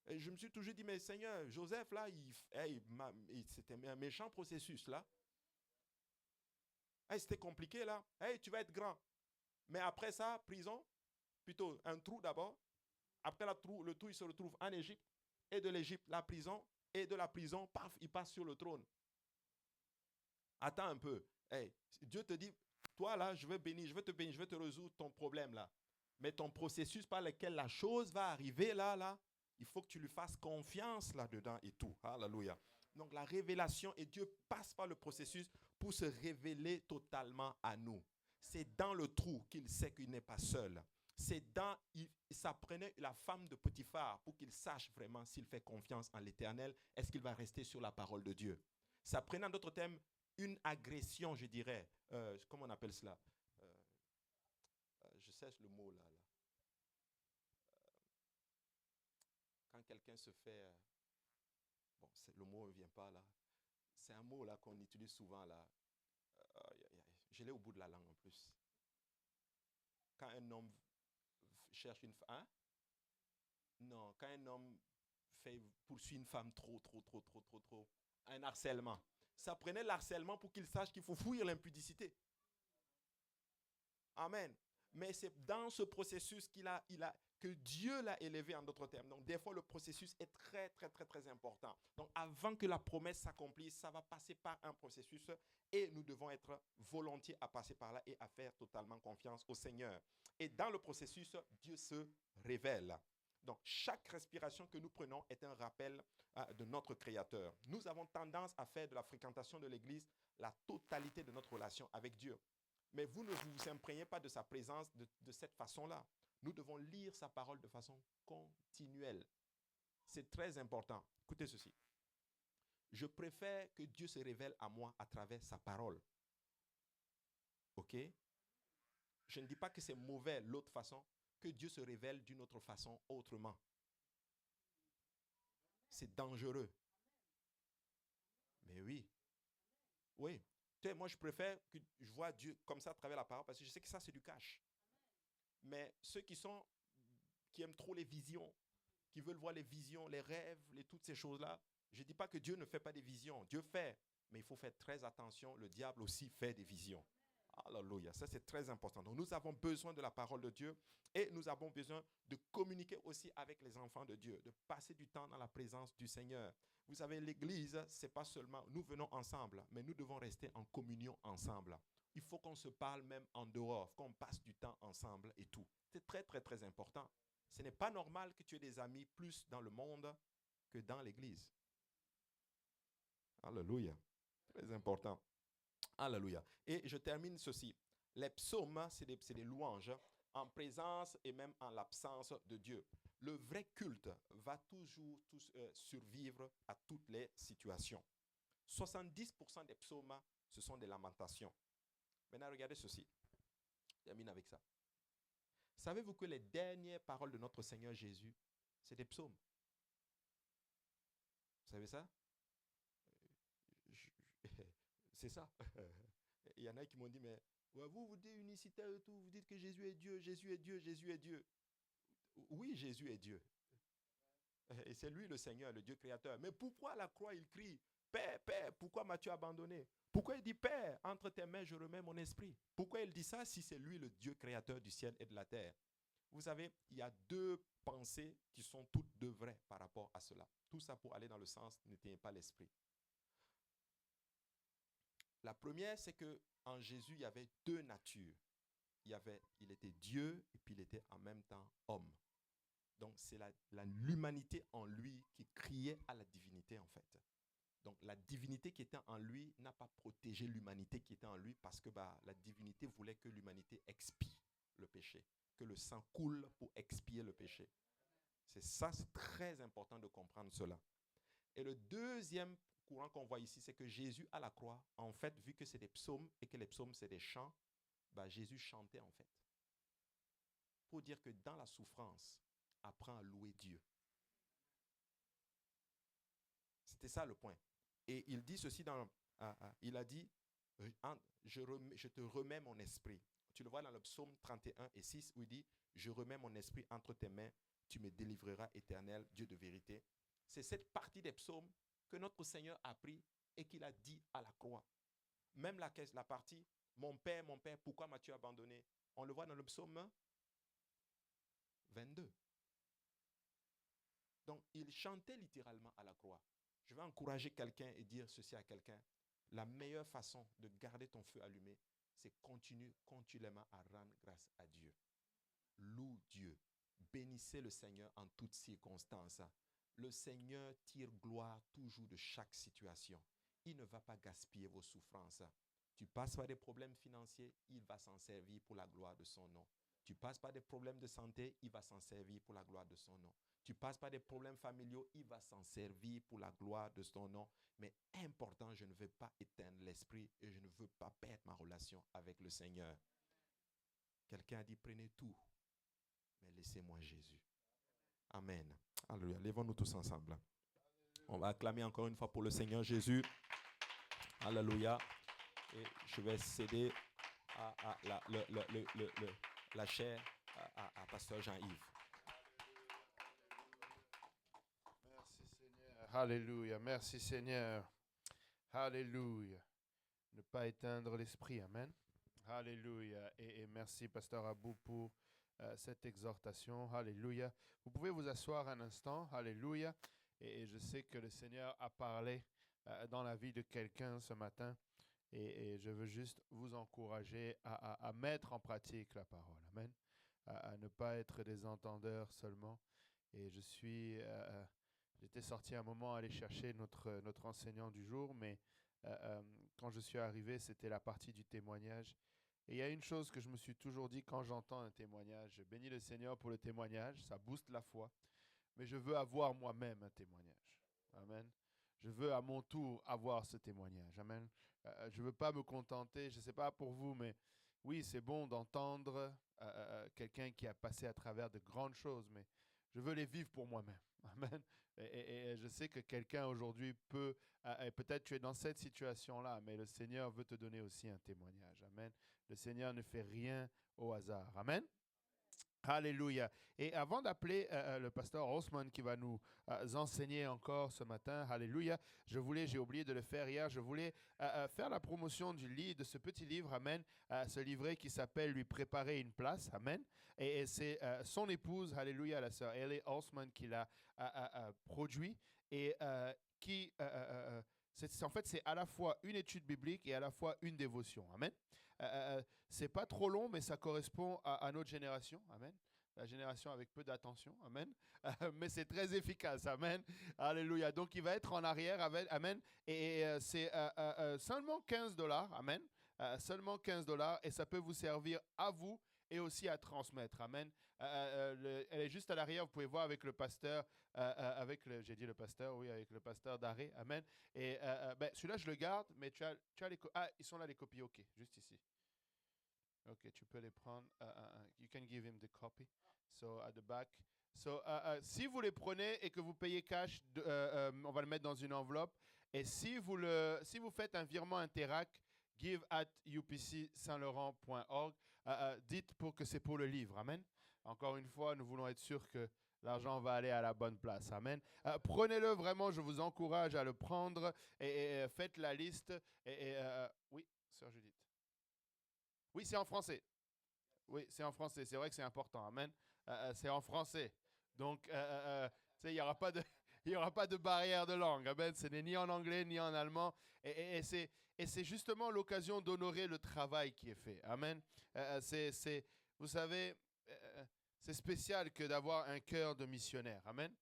Et je me suis toujours dit, mais Seigneur, Joseph, là, c'était un méchant processus, là. C'était compliqué, là. Tu vas être grand. Mais après ça, prison, plutôt un trou d'abord. Après le trou, il se retrouve en Égypte. Et de l'Égypte, la prison. Et de la prison, paf, il passe sur le trône. Attends un peu. Dieu te dit, toi là, je vais te bénir, je vais te résoudre ton problème là. Mais ton processus par lequel la chose va arriver là, il faut que tu lui fasses confiance là-dedans et tout. Alléluia. Donc la révélation, et Dieu passe par le processus pour se révéler totalement à nous. C'est dans le trou qu'il sait qu'il n'est pas seul. Ça prenait la femme de Potiphar pour qu'il sache vraiment s'il fait confiance en l'Éternel, est-ce qu'il va rester sur la parole de Dieu. Ça prenait en d'autres termes une agression, je dirais. Comment on appelle cela? Je cesse le mot là. Quand quelqu'un se fait... le mot ne vient pas là. C'est un mot là qu'on utilise souvent là. Je l'ai au bout de la langue en plus. Quand un homme cherche une femme... Non, quand un homme poursuit une femme trop, un harcèlement. Ça prenait l'harcèlement pour qu'il sache qu'il faut fuir l'impudicité. Amen. Mais c'est dans ce processus que Dieu l'a élevé en d'autres termes. Donc, des fois, le processus est très, très, très, très important. Donc, avant que la promesse s'accomplisse, ça va passer par un processus et nous devons être volontiers à passer par là et à faire totalement confiance au Seigneur. Et dans le processus, Dieu se révèle. Donc, chaque respiration que nous prenons est un rappel de notre Créateur. Nous avons tendance à faire de la fréquentation de l'Église la totalité de notre relation avec Dieu. Mais vous ne vous imprégnez pas de sa présence de cette façon-là. Nous devons lire sa parole de façon continuelle. C'est très important. Écoutez ceci. Je préfère que Dieu se révèle à moi à travers sa parole. OK? Je ne dis pas que c'est mauvais l'autre façon, que Dieu se révèle d'une autre façon autrement. C'est dangereux. Mais oui. Oui. Tu sais, moi, je préfère que je vois Dieu comme ça à travers la parole parce que je sais que ça, c'est du cash. Mais ceux qui aiment trop les visions, qui veulent voir les visions, les rêves, toutes ces choses-là, je ne dis pas que Dieu ne fait pas des visions. Dieu fait, mais il faut faire très attention. Le diable aussi fait des visions. Alléluia, ça c'est très important. Donc nous avons besoin de la parole de Dieu et nous avons besoin de communiquer aussi avec les enfants de Dieu, de passer du temps dans la présence du Seigneur. Vous savez, l'Église, c'est pas seulement nous venons ensemble, mais nous devons rester en communion ensemble. Il faut qu'on se parle même en dehors, qu'on passe du temps ensemble et tout. C'est très, très, très important. Ce n'est pas normal que tu aies des amis plus dans le monde que dans l'Église. Alléluia. Très important. Alléluia. Et je termine ceci. Les psaumes, c'est des louanges en présence et même en l'absence de Dieu. Le vrai culte va toujours survivre à toutes les situations. 70% des psaumes, ce sont des lamentations. Maintenant, regardez ceci. Je termine avec ça. Savez-vous que les dernières paroles de notre Seigneur Jésus, c'est des psaumes? Vous savez ça? C'est ça. Il y en a qui m'ont dit, mais ouais, vous dites unicitaire et tout, vous dites que Jésus est Dieu, Jésus est Dieu, Jésus est Dieu. Oui, Jésus est Dieu. Et c'est lui le Seigneur, le Dieu créateur. Mais pourquoi à la croix il crie, Père, Père, pourquoi m'as-tu abandonné? Pourquoi il dit, Père, entre tes mains je remets mon esprit? Pourquoi il dit ça si c'est lui le Dieu créateur du ciel et de la terre? Vous savez, il y a deux pensées qui sont toutes deux vraies par rapport à cela. Tout ça pour aller dans le sens, n'éteignez pas l'esprit. La première, c'est que en Jésus, il y avait deux natures. Il était Dieu et puis il était en même temps homme. Donc, c'est l'humanité en lui qui criait à la divinité, en fait. Donc, la divinité qui était en lui n'a pas protégé l'humanité qui était en lui parce que la divinité voulait que l'humanité expie le péché, que le sang coule pour expier le péché. C'est très important de comprendre cela. Et le deuxième courant qu'on voit ici, c'est que Jésus à la croix, en fait, vu que c'est des psaumes et que les psaumes, c'est des chants, Jésus chantait en fait. Pour dire que dans la souffrance, apprends à louer Dieu. C'était ça le point. Et il dit ceci il a dit, je te remets mon esprit. Tu le vois dans le psaume 31 et 6 où il dit, je remets mon esprit entre tes mains, tu me délivreras, Éternel, Dieu de vérité. C'est cette partie des psaumes que notre Seigneur a pris et qu'il a dit à la croix. Même la partie, mon Père, pourquoi m'as-tu abandonné? On le voit dans le psaume 22. Donc, il chantait littéralement à la croix. Je vais encourager quelqu'un et dire ceci à quelqu'un. La meilleure façon de garder ton feu allumé, c'est continuer continuellement à rendre grâce à Dieu. Loue Dieu. Bénissez le Seigneur en toutes circonstances. Le Seigneur tire gloire toujours de chaque situation. Il ne va pas gaspiller vos souffrances. Tu passes par des problèmes financiers, il va s'en servir pour la gloire de son nom. Tu passes par des problèmes de santé, il va s'en servir pour la gloire de son nom. Tu passes par des problèmes familiaux, il va s'en servir pour la gloire de son nom. Mais important, je ne veux pas éteindre l'esprit et je ne veux pas perdre ma relation avec le Seigneur. Quelqu'un a dit, prenez tout, mais laissez-moi Jésus. Amen. Alléluia. Lèvons-nous tous ensemble. On va acclamer encore une fois pour le Seigneur Jésus. Alléluia. Et je vais céder à la chair à Pasteur Jean-Yves. Merci Seigneur. Alléluia. Merci Seigneur. Alléluia. Ne pas éteindre l'esprit. Amen. Alléluia. Et merci, Pasteur Abou, pour cette exhortation. Alléluia. Vous pouvez vous asseoir un instant. Alléluia. Et je sais que le Seigneur a parlé dans la vie de quelqu'un ce matin. Et je veux juste vous encourager à mettre en pratique la parole. Amen. À ne pas être des entendeurs seulement. Et j'étais sorti un moment aller chercher notre enseignant du jour, mais quand je suis arrivé, c'était la partie du témoignage. Et il y a une chose que je me suis toujours dit quand j'entends un témoignage. Je bénis le Seigneur pour le témoignage, ça booste la foi. Mais je veux avoir moi-même un témoignage. Amen. Je veux à mon tour avoir ce témoignage. Amen. Je ne veux pas me contenter, je ne sais pas pour vous, mais oui, c'est bon d'entendre quelqu'un qui a passé à travers de grandes choses, mais je veux les vivre pour moi-même. Amen. Et je sais que quelqu'un aujourd'hui peut, et peut-être tu es dans cette situation-là, mais le Seigneur veut te donner aussi un témoignage. Amen. Le Seigneur ne fait rien au hasard. Amen. Alléluia. Et avant d'appeler le pasteur Osman qui va nous enseigner encore ce matin, alléluia, j'ai oublié de le faire hier, je voulais faire la promotion de ce petit livre, amen, ce livret qui s'appelle Lui préparer une place, amen. Et c'est son épouse, alléluia, la sœur Ellie Osman qui l'a produit et en fait, c'est à la fois une étude biblique et à la fois une dévotion, amen. C'est pas trop long, mais ça correspond à notre génération. Amen. La génération avec peu d'attention. Amen. Mais c'est très efficace. Amen. Alléluia. Donc, il va être en arrière. Amen. Et c'est seulement $15. Amen. Seulement $15. Et ça peut vous servir à vous et aussi à transmettre. Amen. Elle est juste à l'arrière. Vous pouvez voir avec le pasteur, j'ai dit le pasteur, oui, avec le pasteur d'arrêt. Amen. Et celui-là, je le garde, mais tu as les ils sont là, les copies. OK, juste ici. OK, tu peux les prendre. You can give him the copy. So, at the back. So, si vous les prenez et que vous payez cash, on va le mettre dans une enveloppe. Et si vous faites un virement Interac, give@upcsaintlaurent.org, dites que c'est pour le livre. Amen. Encore une fois, nous voulons être sûrs que l'argent va aller à la bonne place. Amen. Prenez-le vraiment, je vous encourage à le prendre et faites la liste. Oui, sœur Judith. Oui, c'est en français. Oui, c'est en français. C'est vrai que c'est important. Amen. C'est en français. Donc, il n'y aura pas de... Il n'y aura pas de barrière de langue. Amen. Ce n'est ni en anglais ni en allemand. Et c'est justement l'occasion d'honorer le travail qui est fait. Amen. Vous savez, c'est spécial que d'avoir un cœur de missionnaire. Amen.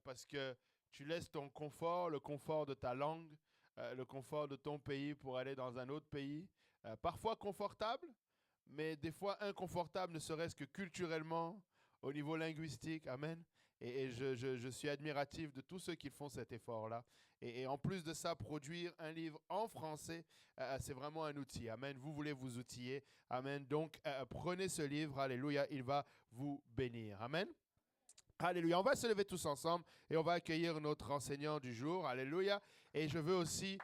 Parce que tu laisses ton confort, le confort de ta langue, le confort de ton pays pour aller dans un autre pays. Parfois confortable, mais des fois inconfortable, ne serait-ce que culturellement, au niveau linguistique. Amen. Et je suis admiratif de tous ceux qui font cet effort-là. Et en plus de ça, produire un livre en français, c'est vraiment un outil. Amen. Vous voulez vous outiller. Amen. Donc, prenez ce livre. Alléluia. Il va vous bénir. Amen. Alléluia. On va se lever tous ensemble et on va accueillir notre enseignant du jour. Alléluia. Et je veux aussi